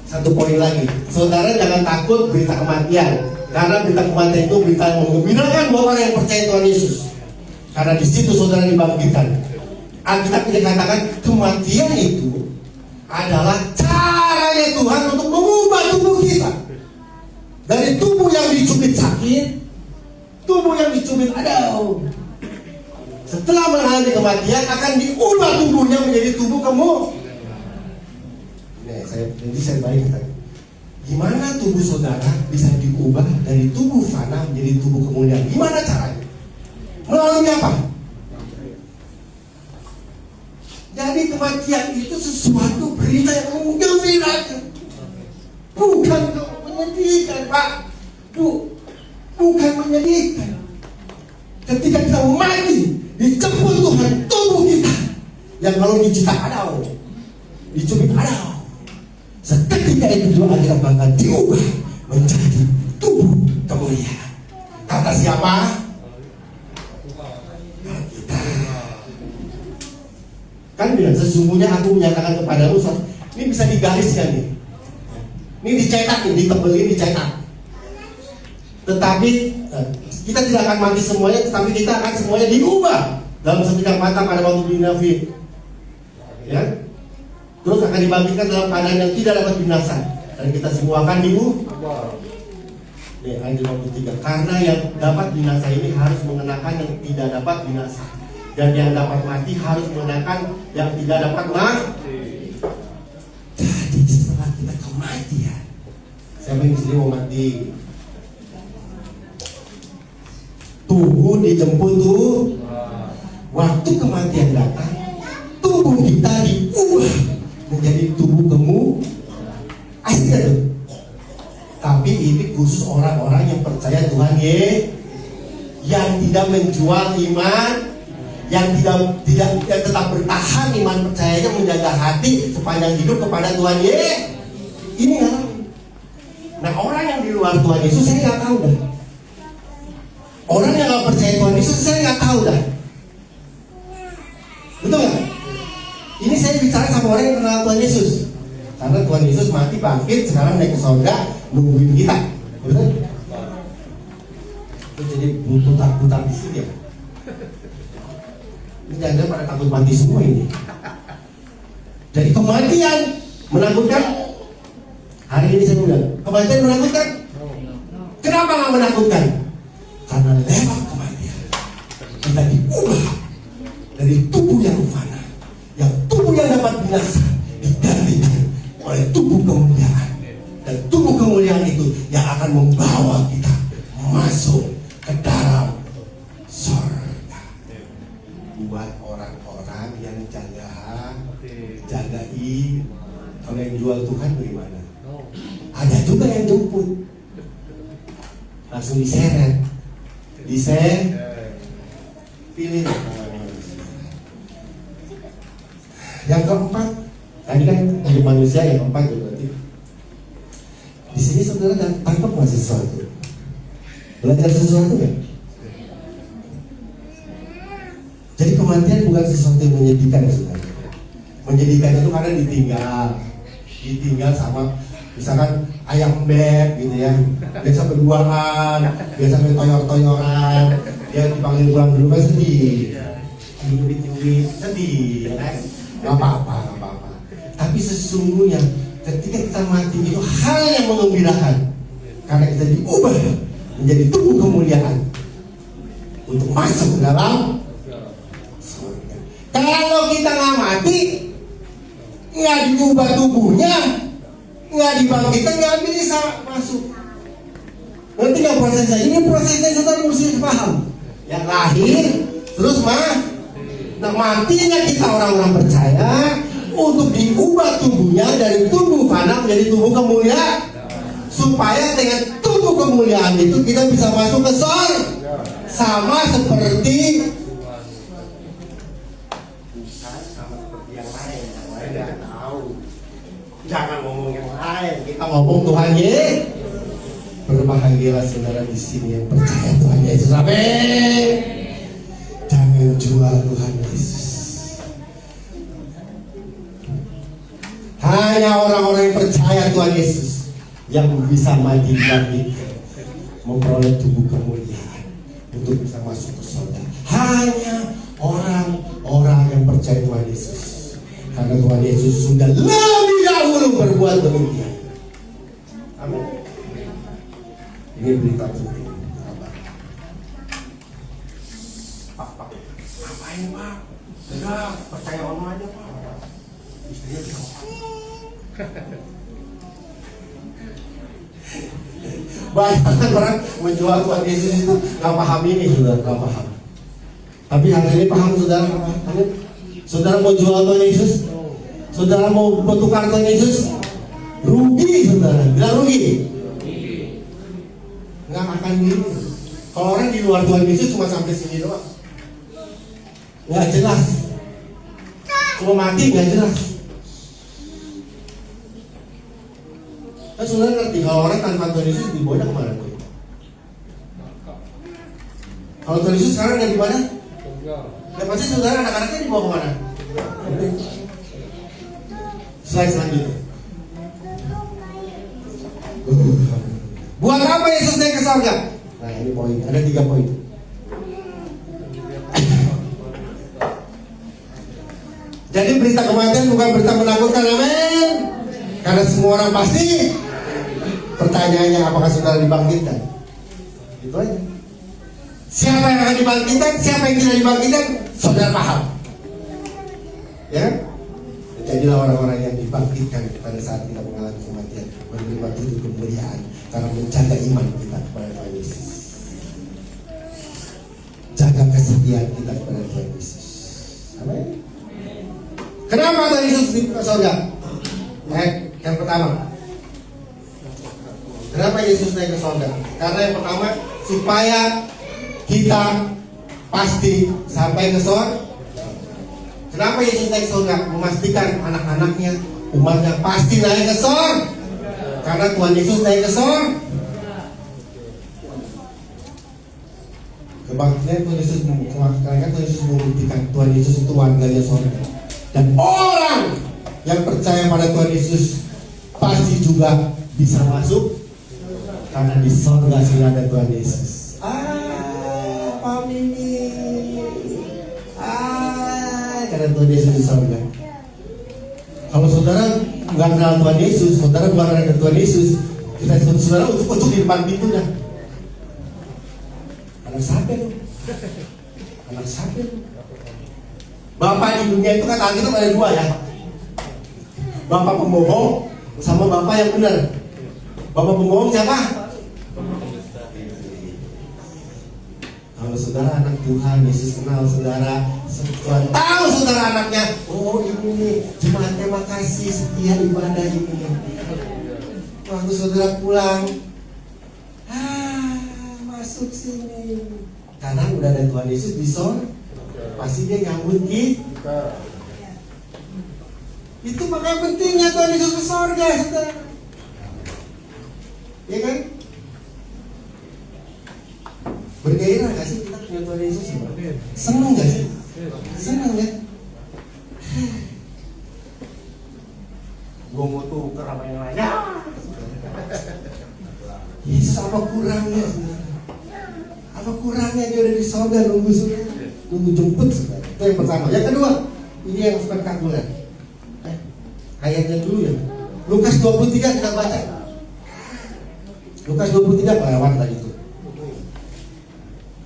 Satu poin lagi, saudara jangan takut berita kematian, karena berita kematian itu berita yang menggembirakan buat orang yang percaya Tuhan Yesus. Karena di situ saudara dibangkitkan. Alkitab dikatakan kematian itu adalah caranya Tuhan untuk mengubah tubuh kita dari tubuh yang dicubit sakit, tubuh yang dicubit aduh. Setelah mengalami kematian akan diubah tubuhnya menjadi tubuh kamu. Nanti saya bayangkan gimana tubuh saudara bisa diubah dari tubuh fana menjadi tubuh kemuliaan. Gimana caranya? Melalui apa? Jadi kematian itu sesuatu berita yang menggembirakan, bukan menyedihkan, Pak. Bukan menyedihkan. Ketika kita mati, dijemput Tuhan tubuh kita yang kalau dicita adau, dicubit adau. Seketika itu juga akan bakal diubah menjadi tubuh kemuliaan. Kata siapa? Kita. Kan bilang sesungguhnya aku menyatakan kepadamu. Ini bisa digariskan nih. Ini dicetak nih, ditebelin, dicetak. Tetapi kita tidak akan mati semuanya, tetapi kita akan semuanya diubah dalam sekejap mata pada waktu bunyi nafir. Ya. Terus akan dibangkitkan dalam keadaan yang tidak dapat binasa, dan kita semua akan diubah. Ayat 53. Karena yang dapat binasa ini harus mengenakan yang tidak dapat binasa, dan yang dapat mati harus mengenakan yang tidak dapat mati. Jadi setelah kita kematian, siapa yang disini mau mati? Tubuh dijemput tuh. Waktu kematian datang, tubuh kita diubah menjadi tubuh kamu. Asli tuh. Tapi ini khusus orang-orang yang percaya Tuhan yang tidak menjual iman, yang tetap bertahan iman percayanya, menjaga hati sepanjang hidup kepada Tuhan Ini kan. Nah, orang yang di luar Tuhan Yesus saya nggak tahu dah. Orang yang nggak percaya Tuhan Yesus saya nggak tahu dah. Betul nggak? Ini saya bicara sama orang yang kenal Tuhan Yesus. Karena Tuhan Yesus mati bangkit, sekarang naik ke surga nungguin kita. Betul? Itu jadi putar-putar di sini ya. Ini jangan pada takut mati semua ini. Jadi kematian menakutkan. Hari ini saya bilang, kematian menakutkan. Kenapa nggak menakutkan? Karena lewat kematian kita diubah dari tubuh yang fana, yang tubuh yang dapat binasa, digantikan oleh tubuh kemuliaan. Dan tubuh kemuliaan itu yang akan membawa kita masuk ke dalam surga. Buat orang-orang yang jagai, kalau yang jual Tuhan bagaimana? Ada juga yang jemput, langsung diseret, pilih. Yang keempat, tadi kan hidup manusia, yang keempat berarti di sini saudara tangkap nggak sesuatu, belajar sesuatu ya. Jadi kematian bukan sesuatu yang menyedihkan saudara. Menyedihkan itu karena ditinggal sama misalkan ayam beb gitu ya, biasa berduaan, biasa toyor-toyoran, dia dipanggil pulang dulu kan sedih. nyubit-nyubit, sedih, kan? Gak apa-apa. Tapi sesungguhnya ketika kita mati itu hal yang mengembirakan, karena kita diubah menjadi tubuh kemuliaan untuk masuk ke dalam surga. Kalau kita nggak mati, nggak diubah tubuhnya, nggak dibangkitkan, nggak bisa masuk. Nanti nggak prosesnya? Ini prosesnya saudara mesti paham. Yang lahir, terus nah matinya kita orang-orang percaya untuk diubah tubuhnya dari tubuh fana menjadi tubuh kemuliaan, supaya dengan tubuh kemuliaan itu kita bisa masuk ke surga. Sama seperti yang lain nggak tahu. Jangan ngomong yang lain, kita ngomong Tuhan Yesus. Berbahagialah saudara di sini yang percaya Tuhan Yesus. Amin. Jangan jual Tuhan Yesus. Hanya orang-orang yang percaya Tuhan Yesus yang bisa maju bangkit, memperoleh tubuh kemuliaan untuk bisa masuk ke surga. Hanya orang-orang yang percaya Tuhan Yesus, karena Tuhan Yesus sudah lebih dahulu berbuat demikian. Amin. Ini berita penting. Pak, ngapain Pak? Sudah percaya Allah aja Pak. Istrinya juga. Banyak orang menjual Tuhan Yesus itu nggak paham ini, saudara, nggak paham. Tapi hari ini paham saudara. Saudara mau jual Tuhan Yesus, saudara mau bertukar Tuhan Yesus, rugi saudara, bilang rugi. Nggak akan gitu. Kalau orang di luar Tuhan Yesus cuma sampai sini doang, nggak jelas. Cuma mati nggak jelas. Kan saudara ngerti kalau orang tanpa Tuhan Yesus dibawanya kemana tuh? Kalau Tuhan Yesus sekarang ada di mana? Ya pasti saudara anak-anaknya dibawa kemana? Slide selanjutnya. Buat apa Yesus naik ke surga? Nah ini poin, ada 3 poin. Jadi berita kematian bukan berita menakutkan, amin. Karena semua orang pasti. Pertanyaannya apakah saudara dibangkitkan? Itu aja. Siapa yang akan dibangkitkan, siapa yang tidak dibangkitkan, saudara paham. Ya? Jadilah orang-orang yang dibangkitkan pada saat kita mengalami kematian, menerima tubuh kemuliaan karena menjaga iman kita kepada Tuhan Yesus. Jaga kesetiaan kita kepada Tuhan Yesus. Amin. Kenapa Tuhan Yesus di surga? Yang pertama, kenapa Yesus naik ke surga? Karena yang pertama, supaya kita pasti sampai ke surga. Kenapa Yesus naik ke surga? Memastikan anak-anaknya, umatnya pasti naik ke surga. Karena Tuhan Yesus naik ke surga. Kebangkitan Tuhan Yesus membuktikan Tuhan Yesus itu warganya surga. Dan orang yang percaya pada Tuhan Yesus pasti juga bisa masuk, karena di surga sudah ada Tuhan Yesus. Karena Tuhan Yesus di surga. Kalau saudara nggak kenal Tuhan Yesus, saudara bukan ada Tuhan Yesus, kita saudara untuk di depan pintu dah. Anak siapa lu? Anak siapa lu? Bapak di dunia itu kata kita ada 2 ya. Bapak pembohong sama bapak yang benar. Bapak pembohong siapa? Kalau saudara anak Tuhan, Yesus kenal saudara, Tuhan tahu saudara anaknya. Oh ini nih, jemaat terima kasih setia ibadah ini. Waktu saudara pulang, masuk sini. Karena udah ada Tuhan Yesus di surga, pasti dia nyambut kita. Itu makanya pentingnya Tuhan Yesus ke surga, saudara. Ya kan? Bergairah gak sih kita punya Tuhan Yesus? Seneng gak sih? Seneng ya? Gue mau tuker sama yang lain. Yesus apa kurangnya? Apa kurangnya dia udah di surga nunggu surga? Tunggu jemput, saudara. Itu yang pertama. Yang kedua, ini yang spektakuler. Ayatnya dulu ya. Lukas 23 kita baca. Lukas 23 lewat lagi itu.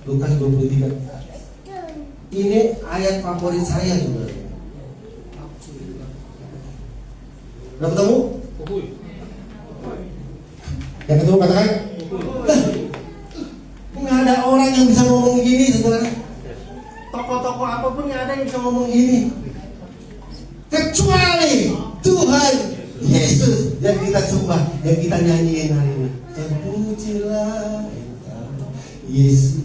Lukas 23. Ini ayat favorit saya, saudara. Udah ketemu? Yang ketemu katakan, nggak ada orang yang bisa ngomong gini, saudara. Tokoh-tokoh apapun nggak ada yang bisa ngomong gini, kecuali Tuhan Yesus yang kita sembah, yang kita nyanyiin hari ini. Terpujilah Yesus.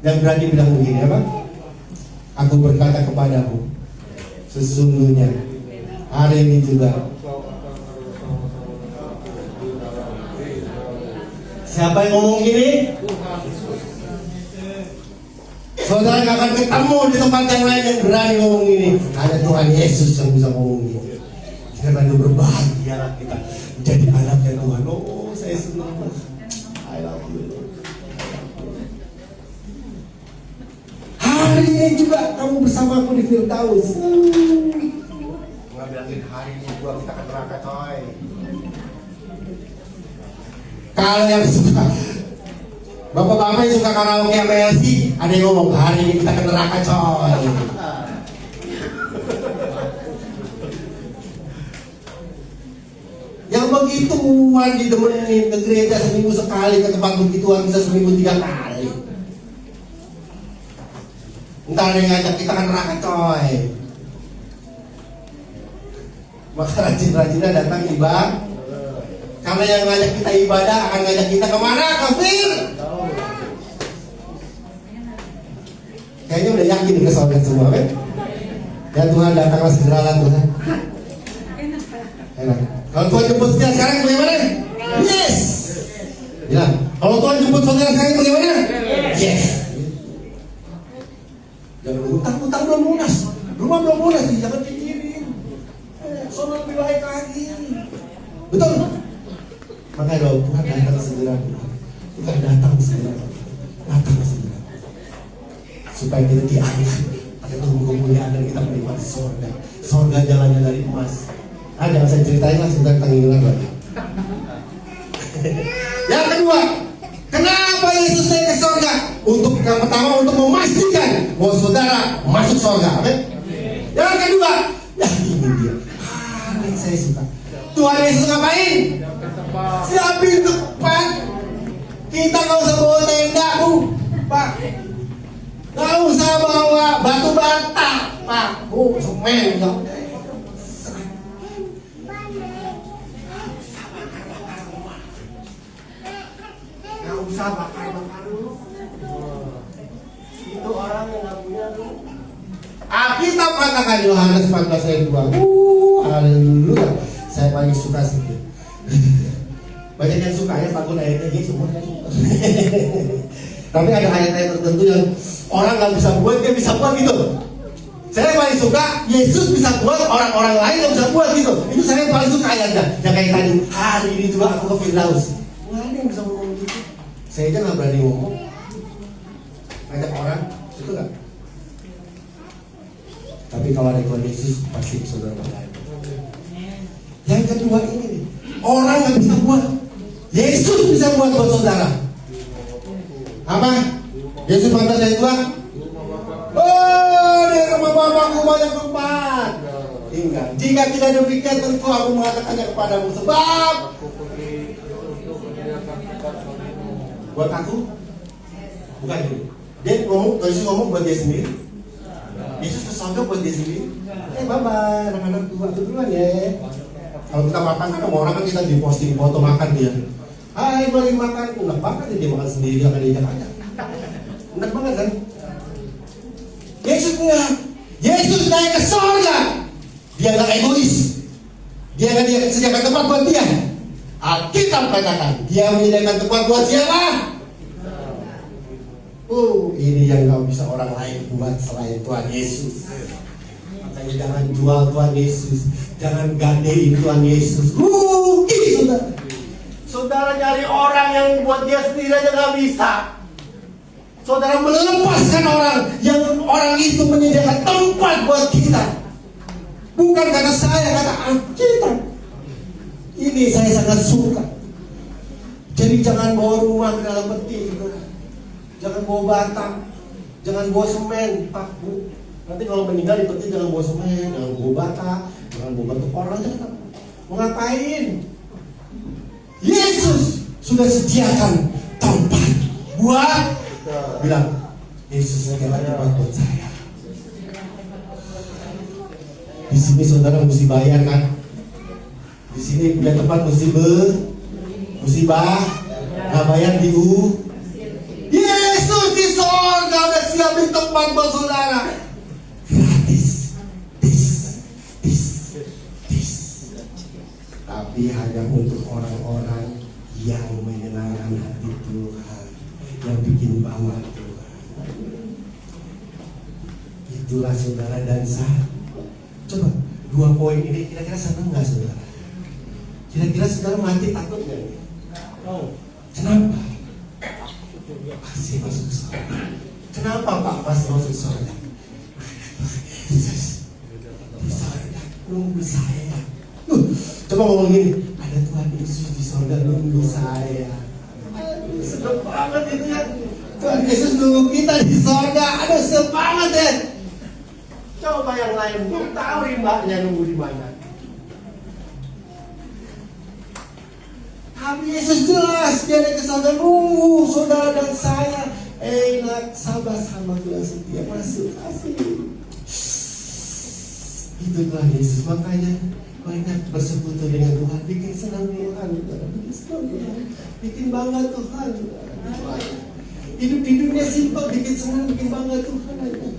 Dan berani bilang begini, apa? Aku berkata kepadamu, sesungguhnya hari ini juga. Siapa yang ngomong gini? Saudara gak akan ketemu di tempat yang lain yang berani ngomong gini. Ada Tuhan Yesus yang bisa ngomong gini. Karena berbahagia kita jadi anaknya Tuhan. Oh, saya senang. I love you. Hari ini juga kamu bersamaku di Firdaus. Nggak bilangin hari ini juga kita akan neraka, coy. Kalau yang suka bapak-bapak yang suka karaoke sama LC, ada yang ngomong hari ini kita ke neraka, coy. Yang begituan didemenin ke gereja seminggu sekali, ke tempat begituan bisa seminggu 3 kali. Ntar ada yang ngajak kita ke neraka, coy. Maka rajin-rajinnya datang ibadah. Karena yang ngajak kita ibadah akan ngajak kita kemana? Kafir. Kayaknya udah yakin ke saudara semua, kan? Ya Tuhan, datanglah segeralah Tuhan. Enak. Kalau Tuhan jemput sekarang bagaimana? Yes. Bilang, kalau Tuhan jemput saudara sekarang bagaimana? Yes. Jangan utang belum lunas, rumah belum lunas, jangan pikirin. Soalnya lebih baik lagi. Betul. Maka doa Tuhan datang segera, Tuhan datang segera, supaya kita diangkat pada kemuliaan dan kita menikmati surga. Surga jalannya dari emas. Jangan saya ceritain lah sebentar tentang ini lagi. Yang kedua, kenapa Yesus naik ke surga? Untuk yang pertama untuk memastikan bahwa saudara masuk surga. Amin. Yang kedua, ya ini dia. Yang saya suka. Tuhan Yesus ngapain? Siapin tempat. Kita gak usah bawa tenda, Pak. Gak usah bawa batu bata, Pak. Semen, gak usah bakar-bakar dulu. Itu orang yang gak punya dulu. Alkitab katakan Yohanes 14 ayat 2. Haleluya. Saya paling suka sih. Banyak yang suka ya, takut ayatnya gitu, semua suka. Tapi ada ayat-ayat tertentu yang orang nggak bisa buat, dia bisa buat gitu. Saya paling suka Yesus bisa buat, orang-orang lain nggak bisa buat gitu. Itu saya paling suka ayatnya. Yang kayak tadi, hari ini juga aku ke Firdaus. Nggak ada yang bisa ngomong gitu. Saya aja nggak berani ngomong. Ngajak orang, itu nggak. Tapi kalau ada Tuhan Yesus, pasti saudara berani. Yang kedua ini nih, orang nggak bisa buat, Yesus bisa buat saudara. Apa? Yesus 14 ayat 2. Oh, di rumah Bapakku banyak tempat. Tinggal. Jika tidak demikian, tentu aku mengatakannya kepadamu. Sebab buat aku, bukan itu. Dia ngomong, Yesus ngomong buat dia sendiri. Yesus ke surga buat dia sendiri. Bye-bye, anak-anak tua duluan ya. Kalau kita makan kan sama orang kan kita di posting foto makan dia. Hai, mari makan. Enak banget dia makan sendiri, akan dia aja. Enak banget kan? Yesus enggak. Yesus naik ke surga. Dia enggak egois. Dia enggak sediakan tempat buat dia. Alkitab katakan, dia menyediakan tempat buat siapa? Ini yang gak bisa orang lain buat selain Tuhan Yesus. Makanya jangan jual Tuhan Yesus, jangan gadein Tuhan Yesus. Rugi saudara. Saudara nyari orang yang buat dia sendiri aja gak bisa. Saudara melepaskan orang itu menyediakan tempat buat kita. Bukan karena saya, kata Alkitab. Ini saya sangat suka. Jadi jangan bawa rumah ke dalam peti, saudara. Jangan bawa batang, jangan bawa semen, Pak Bu. Nanti kalau meninggal di peti jangan bawa semen, jangan bawa bata, jangan bawa batu orang, jangan. Mau ngapain? Yesus sudah sediakan tempat buat, bilang, Yesus sediakan tempat buat saya. Di sini saudara mesti bayar kan? Di sini punya tempat mesti nggak bayar di Yesus di sorga udah siapin tempat buat saudara. Gratis. Tis. Tapi hanya untuk orang-orang yang menyenangkan hati Tuhan, yang bikin bangga Tuhan. Itulah saudara dan saya. Coba 2 poin ini kira-kira senang nggak saudara? Kira-kira saudara mati takut nggak? Kenapa? Pasti masuk surga. Kenapa Pak pasti masuk surga? Yesus di surga nunggu saya. Coba ngomong gini, ada Tuhan Yesus di surga nunggu saya. Sedap banget itu ya. Tuhan Yesus nunggu kita di surga. Aduh sedap banget ya. Coba yang lain belum tahu rimbanya nunggu di mana. Tapi Yesus jelas dia ada kesadaran nunggu saudara dan saya. Enak sabar-sabar Tuhan setia masuk asik. Itu Tuhan Yesus. Makanya banyak bersekutu dengan Tuhan, bikin senang Tuhan, bikin senang Tuhan, bikin bangga Tuhan. Hidup-hidupnya simpel, bikin senang, bikin bangga Tuhan aja.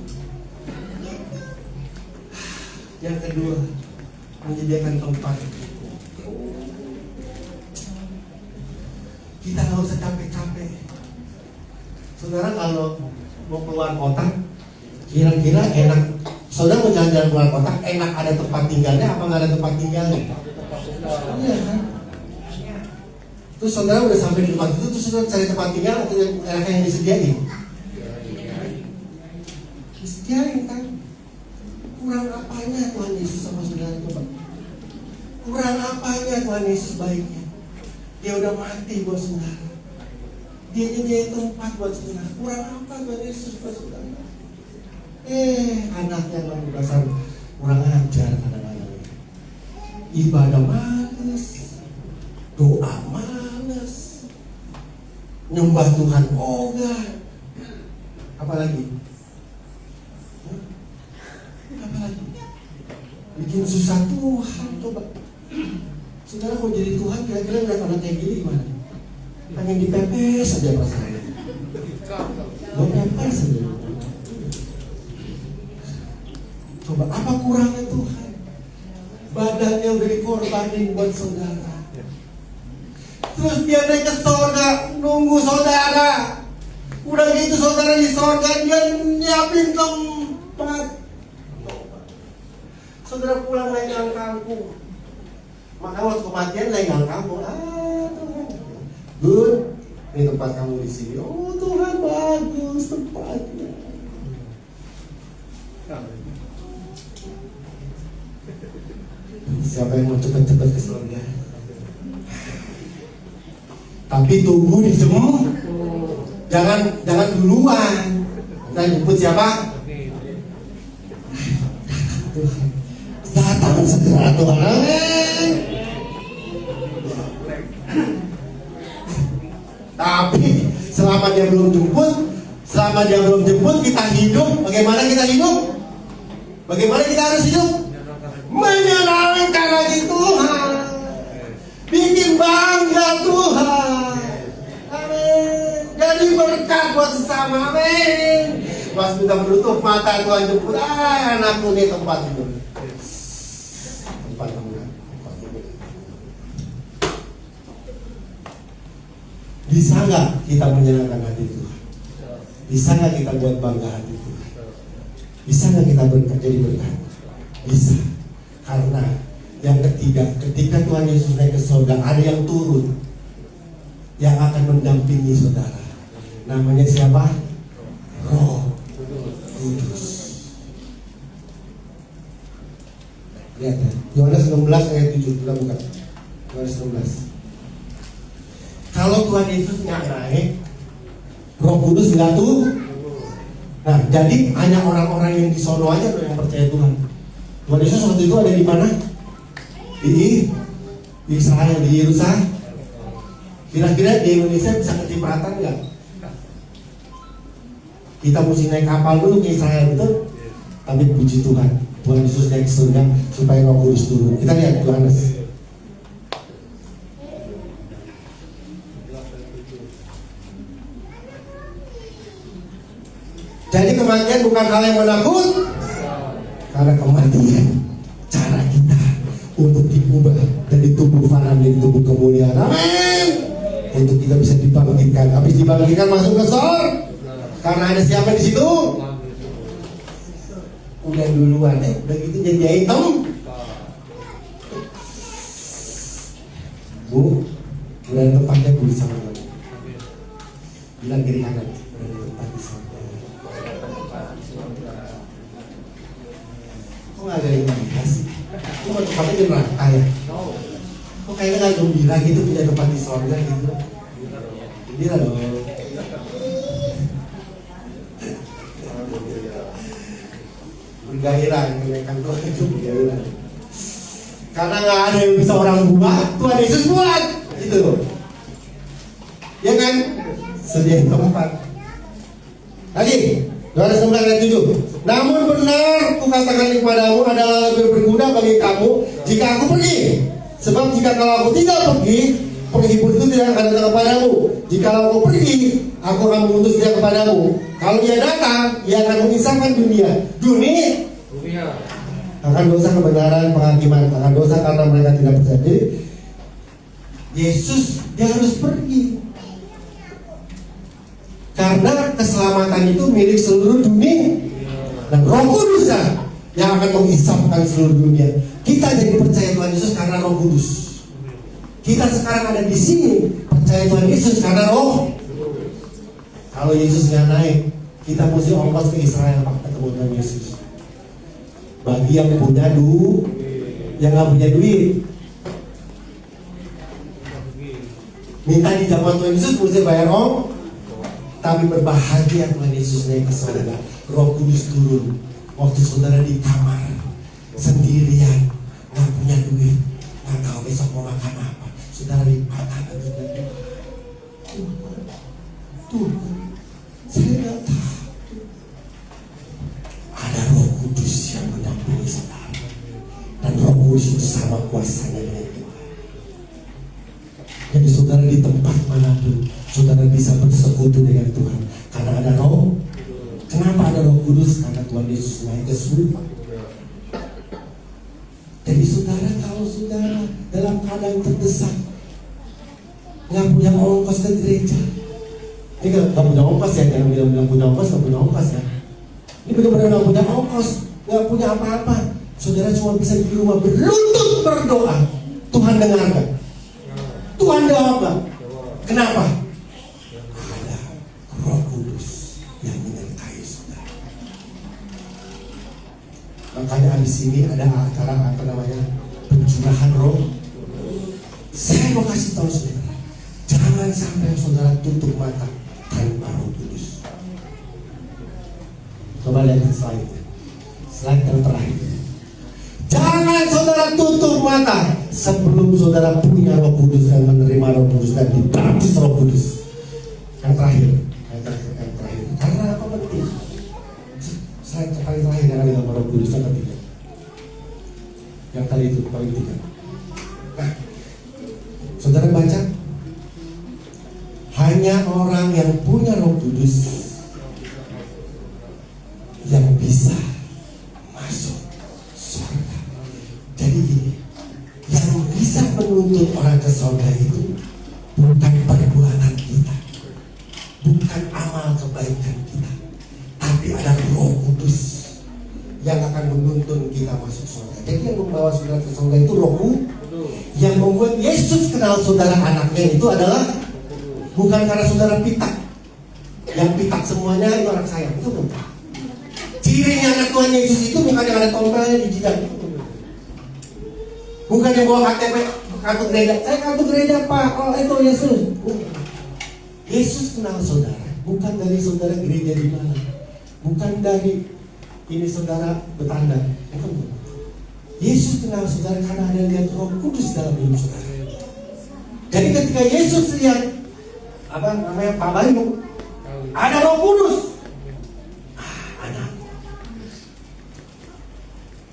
Yang kedua, menyediakan tempat. Kita nggak usah capek-capek. Saudara kalau mau keluar kota, kira-kira enak. Saudara mau jalan-jalan keluar kota, enak ada tempat tinggalnya apa nggak ada tempat tinggalnya? Iya kan? Terus saudara udah sampai di tempat itu, terus saudara cari tempat tinggal atau enak yang disediain? Disediain kan? Kurang apanya Tuhan Yesus sama saudara coba? Kurang apanya Tuhan Yesus baiknya? Dia udah mati buat saudara. Dia nyediain tempat buat saudara. Kurang apa Tuhan Yesus buat saudara? Anaknya memang dasar kurang ajar kadang-kadang. Ibadah malas, doa malas, nyembah Tuhan ogah. Apalagi? Apalagi? Bikin susah Tuhan coba. Saudara mau jadi Tuhan kira-kira ngeliat orang kayak gini gimana? Pengen dipepes saja pasangannya. Mau pepes saja. Coba apa kurangnya Tuhan? Badannya udah dikorbanin buat saudara. Terus dia naik ke surga nunggu saudara. Udah gitu saudara di surga dia nyiapin tempat. Saudara pulang lenggang kampung. Maka waktu kematian lenggang kampung. Tuhan, good. Ini tempat kamu di sini. Oh Tuhan bagus tempatnya. Siapa yang mau cepat-cepat ke surga? Tapi tunggu di jemput. Jangan duluan. Nah jemput siapa? Tuhan. Datang segera Tuhan. Tapi selama dia belum jemput, kita hidup. Bagaimana kita hidup? Bagaimana kita harus hidup? Menyenangkan hati Tuhan, bikin bangga Tuhan. Amin. Jadi berkat buat sesama. Amin. Pas kita menutup mata Tuhan jemput. Anakku nih tempat hidup. Tempat hidup. Bisa nggak kita menyenangkan hati Tuhan? Bisa nggak kita buat bangga hati Tuhan? Bisa nggak kita berkat jadi berkat? Bisa. Karena yang ketiga, ketika Tuhan Yesus naik ke surga, ada yang turun yang akan mendampingi saudara. Namanya siapa? Roh Kudus. Lihat ya, Yohanes 16 ayat 7, kita buka. Yohanes 16. Kalau Tuhan Yesus nggak naik, Roh Kudus nggak tuh. Nah, jadi hanya orang-orang yang di sono aja loh yang percaya Tuhan. Tuhan Yesus waktu itu ada di mana? Di Israel, di Yerusalem. Kira-kira di Indonesia bisa kecipratan nggak? Kita mesti naik kapal dulu ke Israel, betul? Tapi puji Tuhan, Tuhan Yesus naik ke surga supaya Roh Kudus turun. Kita lihat Yohanes. Jadi kematian bukan hal yang menakut, karena kematian cara kita untuk diubah dari tubuh fana menjadi tubuh kemuliaan. Amin. Untuk kita bisa dibangkitkan. Habis dibangkitkan masuk ke surga. Karena ada siapa di situ? Udah duluan, udah gitu jadi hitam. Bu, udah tempatnya Bu di sana. Bilang kiri kanan, udah tempat di sana. Kok nggak ada yang dikasih? Kok tempatnya di neraka ya? Kok kayaknya nggak gembira gitu punya tempat di surga gitu? Gembira loh. Bergairah, kenaikan Tuhan itu bergairah. Karena nggak ada yang bisa orang buat, Tuhan Yesus buat, gitu loh. Ya kan? Sediain tempat. Lagi, Yohanes 16 ayat 7. Namun benar, kukatakan kepadamu adalah lebih berguna bagi kamu jika aku pergi. Sebab jika kalau aku tidak pergi, penghibur itu tidak akan datang kepadamu. Jika aku pergi, aku akan mengutus dia kepadamu. Kalau dia datang, dia akan mengisahkan dunia akan dosa kebenaran, penghakiman, akan dosa karena mereka tidak percaya. Jadi Yesus dia harus pergi karena keselamatan itu milik seluruh dunia dan Roh Kudus yang akan mengisapkan seluruh dunia. Kita jadi percaya Tuhan Yesus karena Roh Kudus. Kita sekarang ada di sini percaya Tuhan Yesus karena Roh. Kalau Yesus nggak naik, kita mesti ongkos ke Israel Pak ketemu Tuhan Yesus. Bagi yang punya duit, yang nggak punya duit, minta di zaman Tuhan Yesus mesti bayar tapi berbahagia Tuhan Yesus naik ke surga, Roh Kudus turun. Waktu saudara di kamar sendirian, nggak punya duit, nggak tahu besok mau makan apa, saudara lipat tangan Tuhan, saya nggak tahu. Ada Roh Kudus yang mendampingi saudara, dan Roh Kudus itu sama kuasanya dengan Tuhan. Jadi saudara di tempat manapun, saudara bisa bersekutu dengan Tuhan karena ada Roh. Kenapa ada Roh Kudus? Karena Tuhan Yesus naik ke surga. Jadi saudara, kalau saudara dalam keadaan terdesak, nggak punya ongkos ke gereja, ini nggak punya ongkos ya, jangan bilang punya ongkos, nggak punya ongkos ya. Ini benar-benar nggak punya ongkos, nggak punya apa-apa. Saudara cuma bisa di rumah berlutut berdoa. Tuhan dengar nggak? Tuhan jawab nggak? Kenapa? Ada Roh Kudus yang menyertai saudara. Makanya di sini ada acara apa namanya, pencurahan Roh. Saya mau kasih tahu saudara, jangan sampai saudara tutup mata tanpa Roh Kudus. Coba lihat slide yang terakhir. Jangan saudara tutup mata sebelum saudara punya Roh Kudus dan menerima Roh Kudus dan dibaptis Roh Kudus. Yang terakhir. Karena apa penting? Slide paling terakhir yang ada Roh Kudus yang ketiga. Yang tadi itu paling ketiga. Nah, saudara baca, hanya orang yang punya Roh Kudus yang bisa masuk surga. Jadi gini, yang bisa menuntut orang ke surga itu bukan perbuatan kita, bukan amal kebaikan kita, tapi ada Roh Kudus yang akan menuntun kita masuk surga. Jadi yang membawa saudara ke surga itu Roh Kudus. Yang membuat Yesus kenal saudara anaknya itu adalah bukan karena saudara pitak, Yang pitak semuanya itu anak saya, betul nggak? Cirinya anak Tuhan Yesus itu bukan yang ada tompelnya di jidat, bukan yang bawa KTP kartu gereja. Saya kartu gereja Pak, oh itu Yesus. Yesus kenal saudara, bukan dari saudara gereja di mana, bukan dari ini saudara bertanda, bukan. Yesus kenal saudara karena ada lihat Roh Kudus dalam hidup saudara. Jadi ketika Yesus lihat Pak Bayu, ada Roh Kudus, anak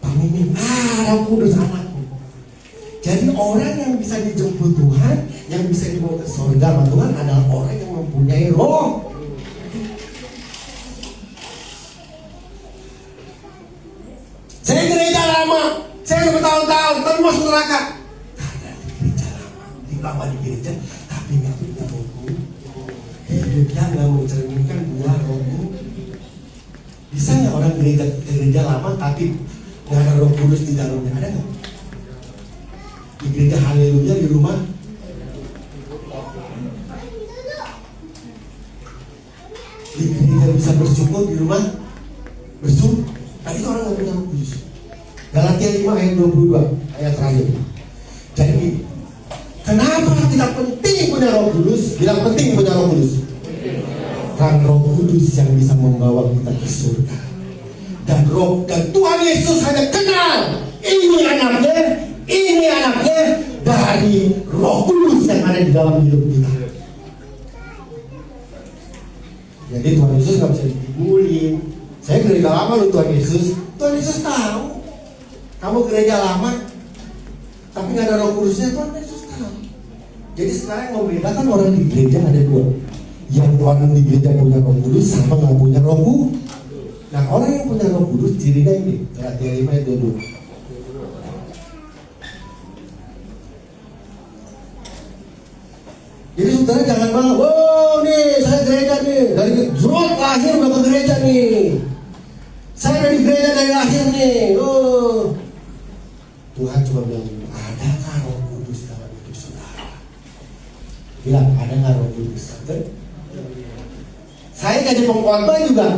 Pak Mimin, Roh Kudus anakku. Jadi orang yang bisa dijemput Tuhan, yang bisa dibawa ke surga sama Tuhan adalah orang yang mempunyai Roh. Saya gereja lama, saya udah bertahun-tahun, tapi masuk neraka. Karena di gereja lama di gereja, tapi nggak punya Roh Kudus. Hidupnya nggak mencerminkan buah Roh Kudus. Bisa nggak orang gereja lama tapi nggak ada Roh Kudus di dalamnya? Ada nggak? Di gereja haleluya di rumah, di gereja bisa bersyukur di rumah bersyukur. Nah itu orang nggak punya Roh Kudus. Galatia 5 ayat 22 ayat terakhir. Jadi kenapa tidak penting punya Roh Kudus? Bilang penting punya Roh Kudus. Kan Roh Kudus yang bisa membawa kita ke surga. Dan Tuhan Yesus hanya kenal ini anaknya dari Roh Kudus yang ada di dalam hidup kita. Jadi Tuhan Yesus nggak bisa dibully. Saya gereja lama loh Tuhan Yesus tahu. Kamu gereja lama, tapi nggak ada Roh Kudusnya, Tuhan Yesus tahu. Jadi sekarang yang membedakan orang di gereja ada dua. Yang orang di gereja punya Roh Kudus sama nggak punya Roh Kudus. Nah orang yang punya Roh Kudus cirinya ini, Galatia 5 ayat 22. Jadi saudara jangan bangga, wow nih saya gereja nih, dari Zrot lahir udah ke gereja nih. Saya dari gereja dari lahir nih. Oh. Tuhan cuma bilang, adakah Roh Kudus dalam hidup saudara? Bilang, ada nggak Roh Kudus? Saya jadi pengkhotbah juga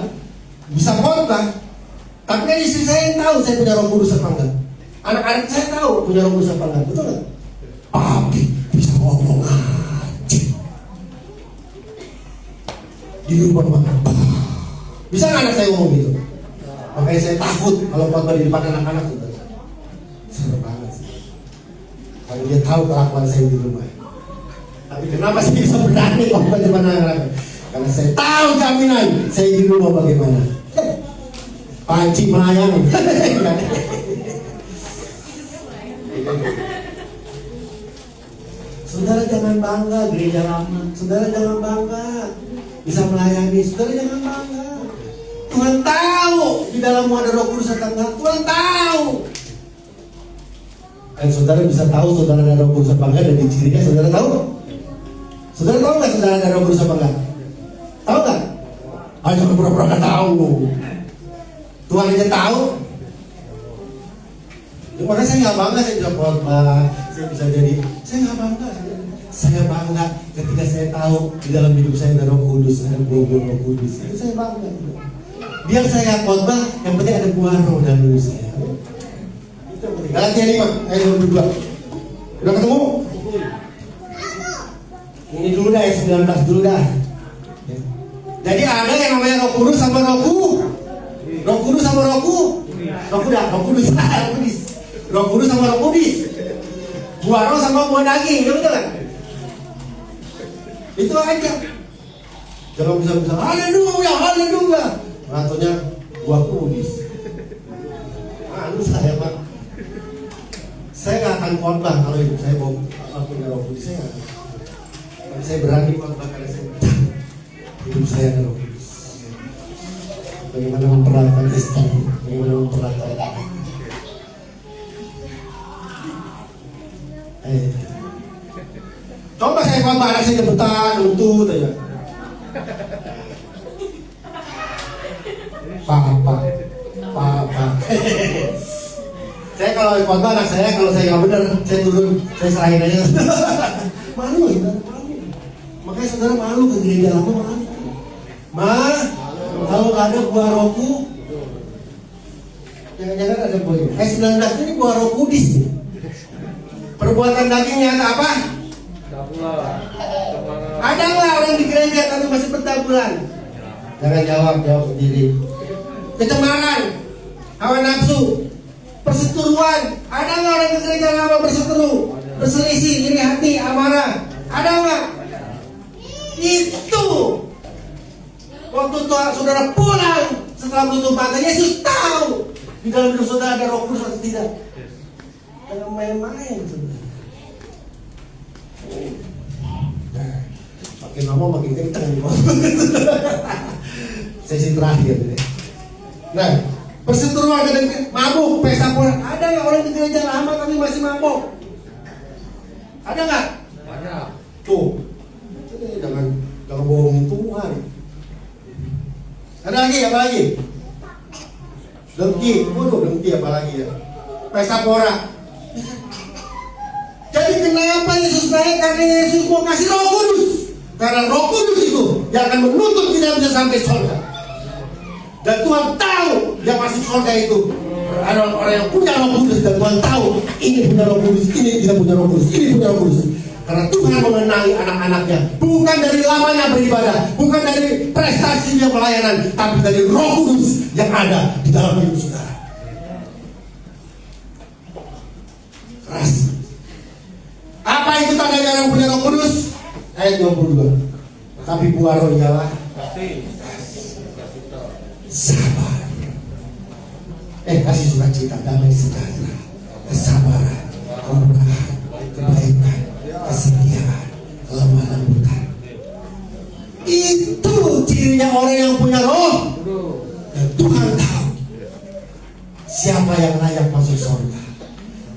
bisa khotbah, tapi kan istri saya yang tahu saya punya Roh Kudus apa enggak. Anak-anak saya tahu punya Roh Kudus apa enggak, betul nggak? Papi bisa ngomong aja di rumah makan. Bisa nggak anak saya ngomong gitu? Makanya saya takut kalau khotbah di depan anak-anak itu. Seru banget sih. Kalau dia tahu kelakuan saya di rumah. Tapi kenapa saya bisa berani khotbah di depan anak-anak? Karena saya tahu jaminan saya di rumah bagaimana. Panci melayang. Saudara jangan bangga gereja lama. Saudara jangan bangga bisa melayani. Saudara jangan bangga. Tuhan tahu di dalammu ada Roh Kudus atau enggak. Tuhan tahu. Dan saudara bisa tahu saudara ada Roh Kudus apa enggak dari cirinya. Saudara tahu? Saudara tahu nggak saudara ada Roh Kudus apa enggak? Tahu nggak? Ayo jangan pura-pura nggak tahu. Tuhan aja tahu. Ya, makanya saya nggak bangga saya bisa khotbah, saya bisa jadi. Saya nggak bangga. Saya bangga ketika saya tahu di dalam hidup saya ada Roh Kudus, ada buah Roh Kudus. Itu saya bangga. Biar saya khotbah, yang penting ada buah Roh dalam hidup saya. Itu penting. Galatia 5 ayat 22. Udah ketemu? Ini dulu dah, ayat 19 dulu dah. Jadi ada yang namanya Roh Kudus sama Roh Kudus. Roh Kudus sama Roh Kudus. Roh Kudus sama Roh Kudus. Buah roh sama buah daging, betul kan? Itu aja. Jangan bisa haleluya. Ratunya buah kudus. Malu saya Pak. Saya nggak akan khotbah kalau hidup saya mau punya Roh Kudus. Tapi saya berani khotbah karena saya hidup saya ada Roh Kudus. Bagaimana memperlakukan istri, bagaimana memperlakukan anak. Coba saya khotbah anak saya jepetan, lutut aja. Papa. Saya kalau khotbah anak saya, kalau saya nggak benar, saya turun, saya serahin aja. Malu. Makanya saudara malu ke gereja lama malu. Kalau ada buah roku, jangan-jangan ada buah. 19 ini buah roh kudus nih. Perbuatan daging nyata apa? Ada nggak orang di gereja tapi masih bertaburan? Jangan jawab sendiri. Kecemaran, hawa nafsu, perseteruan. Ada nggak orang di gereja lama berseteru, berselisih, iri hati, amarah? Ada nggak? Itu waktu saudara pulang setelah tutup mata, Yesus tahu di dalam hidup saudara ada Roh Kudus atau tidak. Jangan main-main. Makin lama makin kencang. Sesi terakhir. Nah, perseteruan dan mabuk, pesta pora. Ada nggak orang di gereja lama tapi masih mabuk? Ada nggak? Ada. Tuh, jangan bohongin Tuhan. Ada lagi apa lagi? Dengki apa lagi ya? Pesta pora. Jadi kenapa Yesus naik? Karena Yesus mau kasih Roh Kudus. Karena Roh Kudus itu yang akan menuntut kita bisa sampai surga. Dan Tuhan tahu yang masuk surga itu ada orang yang punya Roh Kudus. Dan Tuhan tahu ini punya Roh Kudus, ini tidak punya Roh Kudus, ini punya Roh Kudus. Karena Tuhan mengenali anak-anaknya bukan dari lamanya beribadah, bukan dari prestasi dia pelayanan, tapi dari Roh Kudus yang ada di dalam hidup saudara. Keras. Apa itu tandanya orang punya Roh Kudus? Ayat 22. Tapi buah roh ialah sabar, kasih sukacita, damai sejahtera, kesabaran, kemurahan, kebaikan, kesetiaan, kelemah lembutan. Itu cirinya orang yang punya roh. Dan Tuhan tahu siapa yang layak masuk surga.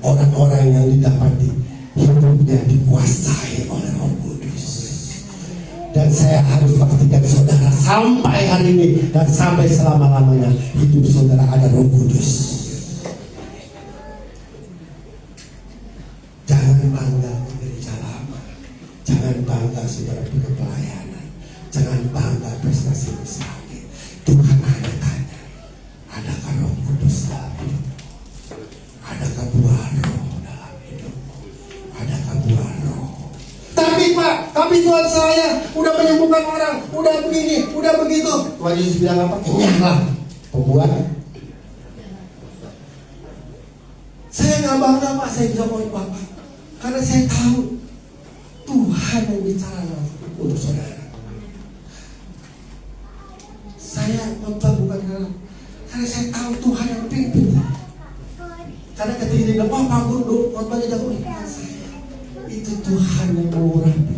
Orang-orang yang didapati hidupnya dikuasai oleh Roh Kudus. Dan saya harus pastikan saudara sampai hari ini dan sampai selama-lamanya hidup saudara ada Roh Kudus. Jangan bangga di gereja lama. Jangan bangga saudara punya pelayanan. Jangan bangga prestasi besar. Tuhan ada tanya, adakah Roh Kudus dalam hidupmu? Adakah buah roh dalam hidupmu? Adakah buah roh? Tapi Tuhan saya udah menyembuhkan orang, udah begini, udah begitu. Tuhan Yesus bilang apa? Nyala pembuat. Saya nggak bangga Pak, saya bisa mau Bapak, karena saya tahu Tuhan yang bicara untuk saudara. Saya khotbah bukan karena saya tahu Tuhan yang pimpin. Karena ketika dia bilang, wah Pak Guru, khotbahnya jago, itu Tuhan yang mengurapi.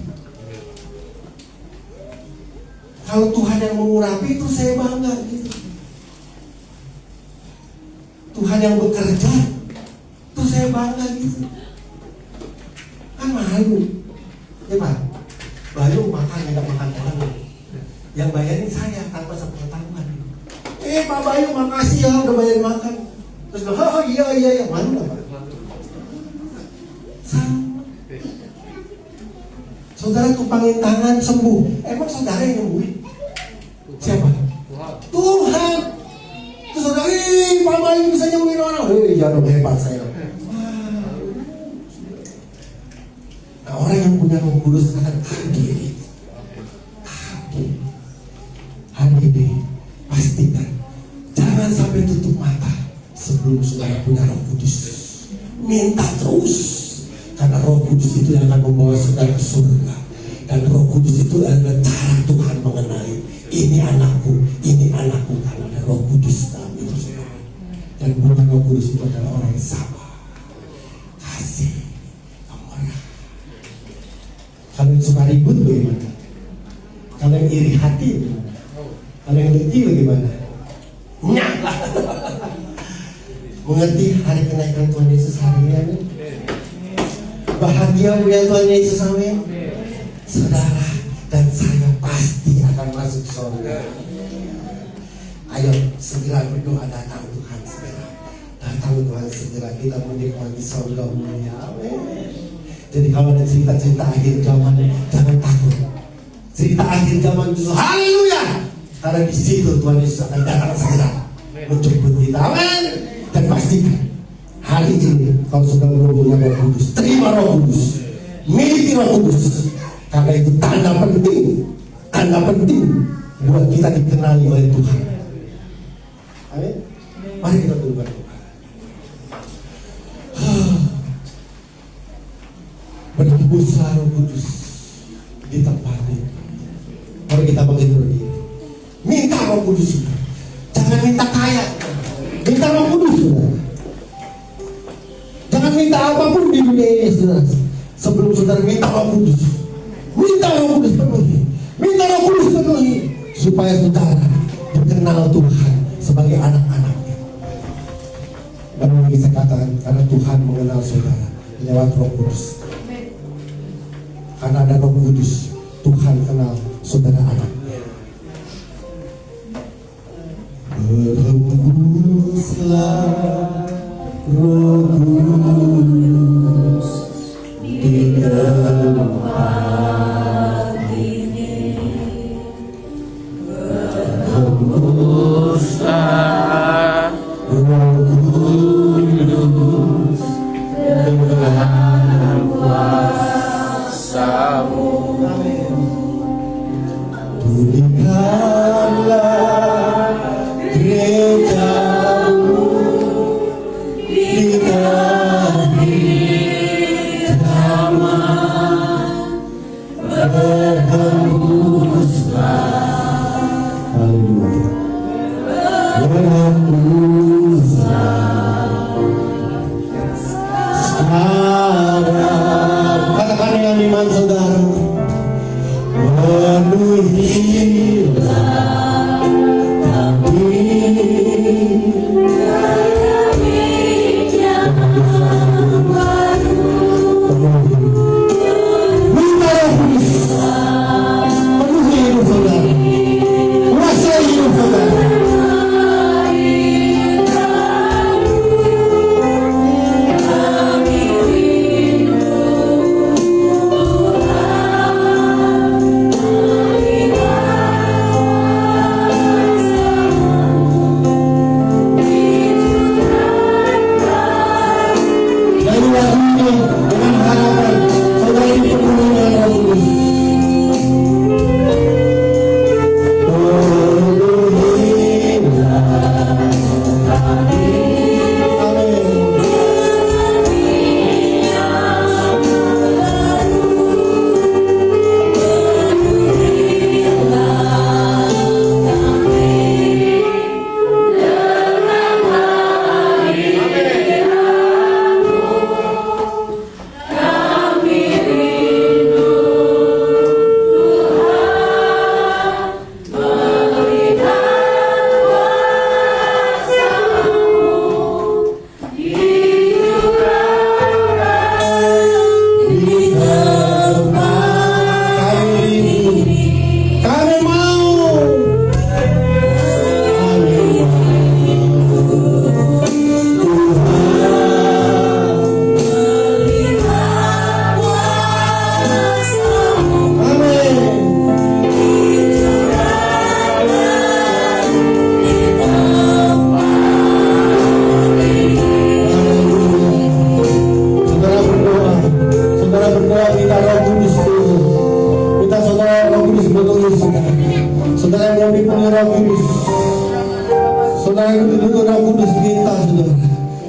Kalau Tuhan yang mengurapi itu saya bangga gitu. Tuhan yang bekerja itu saya bangga gitu. Kan malu, ya Pak. Bayu makan nggak makan orang, yang bayarin saya tanpa sepengetahuan. Pak Bayu makasih ya udah bayarin makan. Terus oh iya malu nggak Pak? Sama. Saudara tumpangin tangan sembuh, emang saudara yang nyembuhin? Siapa? Tuhan. Terus saudara, Pak Bayu bisa nyembuhin orang. Jangan hebat saya. Nah, orang yang punya Roh Kudus akan hadir. Hari ini pastikan jangan sampai tutup mata sebelum saudara punya Roh Kudus. Minta terus, karena Roh Kudus itu yang akan membawa saudara ke surga. Dan Roh Kudus itu adalah cara Tuhan mengenali ini anakku karena ada Roh Kudus dalam hidup saudara. Dan bukan Roh Kudus itu adalah orang yang sabar, kasih, amarah. Kalau yang suka ribut bagaimana? Kalau yang iri hati bagaimana? Kalau yang dengki bagaimana? Nyala. Mengerti hari kenaikan Tuhan Yesus hari ini? Bahagia melihat Tuhan Yesus, amin. Saudara dan saya pasti akan masuk surga. Ayo segera berdoa, datang Tuhan segera. Datang Tuhan segera, kita menikmati surga mulia. Amin. Jadi kalau ada cerita-cerita akhir zaman, jangan takut. Cerita akhir zaman itu haleluya. Karena di situ Tuhan Yesus akan datang segera menjemput kita. Amin. Dan pastikan hari ini kalau sudah belum punya Roh Kudus, terima Roh Kudus, miliki Roh Kudus. Karena itu tanda penting buat kita dikenali oleh Tuhan. Amin. Mari kita berdoa. Berhembuslah Roh Kudus di tempat ini. Mari kita bangkit berdiri. Minta Roh Kudus. Jangan minta kaya. Minta Roh Kudus. Jangan minta apapun di dunia ini, saudara. Sebelum saudara minta Roh Kudus, minta Roh Kudus penuhi. Minta Roh Kudus penuhi supaya saudara dikenal Tuhan sebagai anak-anaknya. Dan bisa katakan karena Tuhan mengenal saudara lewat Roh Kudus. Karena ada Roh Kudus, Tuhan kenal saudara anaknya. Berhembuslah Roh Kudus di tempat ini. Berhembuslah Roh Kudus dengan kuasa-Mu. Pulihkanlah gereja-Mu di hari kiamat. Berhembuslah, haleluya, berhembuslah sekarang. Katakan dengan iman saudara, penuhilah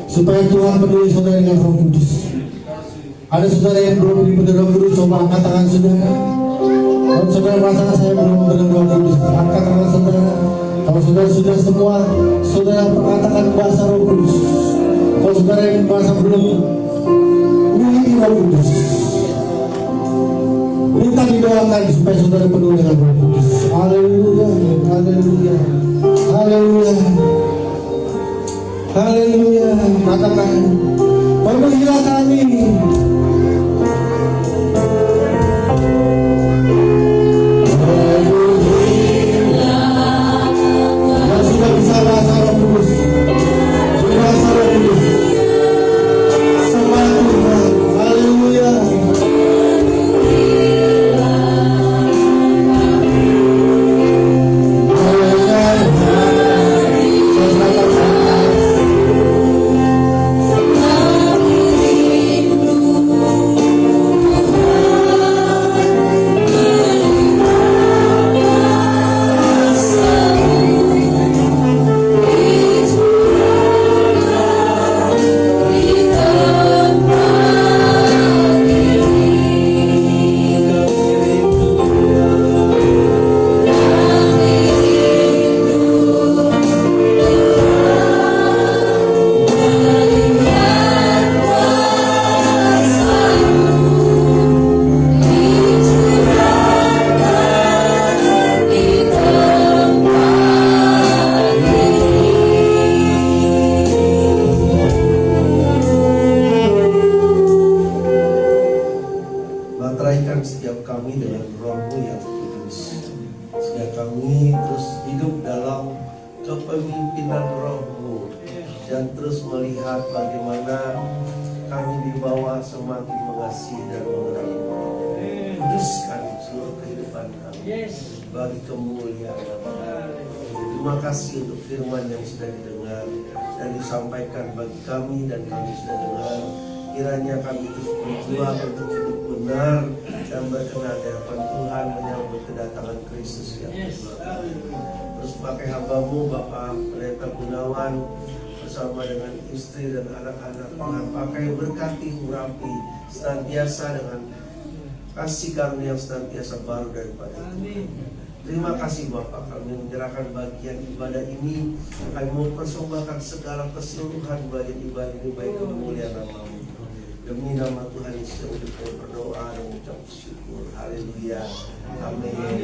supaya Tuhan penuhi saudara dengan Roh Kudus. Ada saudara yang belum dipenuhi Roh Kudus, coba angkat tangan saudara. Kalau saudara merasakan saya belum dipenuhi Roh Kudus, angkat tangan saudara. Kalau saudara sudah semua, saudara mengatakan bahasa Roh Kudus. Kalau saudara yang merasa belum memiliki Roh Kudus, minta didoakan supaya saudara penuhi dengan Roh Kudus. Haleluya, haleluya, haleluya. Haleluya, katakan, penuhilah kami. Yang sudah bisa bahasa Roh Kudus, bahasa Roh Kudus, sembah Tuhan. Haleluya. Haleluya. Roh-Mu, dan terus melihat bagaimana kami dibawa semakin mengasihi dan mengenal-Mu. Kuduskan seluruh kehidupan kami bagi kemuliaan nama. Terima kasih untuk firman yang sudah didengar dan disampaikan bagi kami dan kami sudah dengar. Kiranya kami terus berjuang untuk hidup benar dan berkenan di hadapan Tuhan menyambut kedatangan Kristus yang kedua. Terus pakai hamba-Mu Bapak Pendeta Gunawan bersama dengan istri dan anak-anak, Tuhan pakai berkati urapi senantiasa dengan kasih karunia yang senantiasa baru daripada Tuhan. Terima kasih Bapak, kami menyerahkan bagian ibadah ini. Kami mempersembahkan segala keseluruhan bagian ibadah ini bagi kemuliaan nama-Mu. Demi nama Tuhan Yesus kami berdoa dan mengucap syukur. Haleluya. Amin.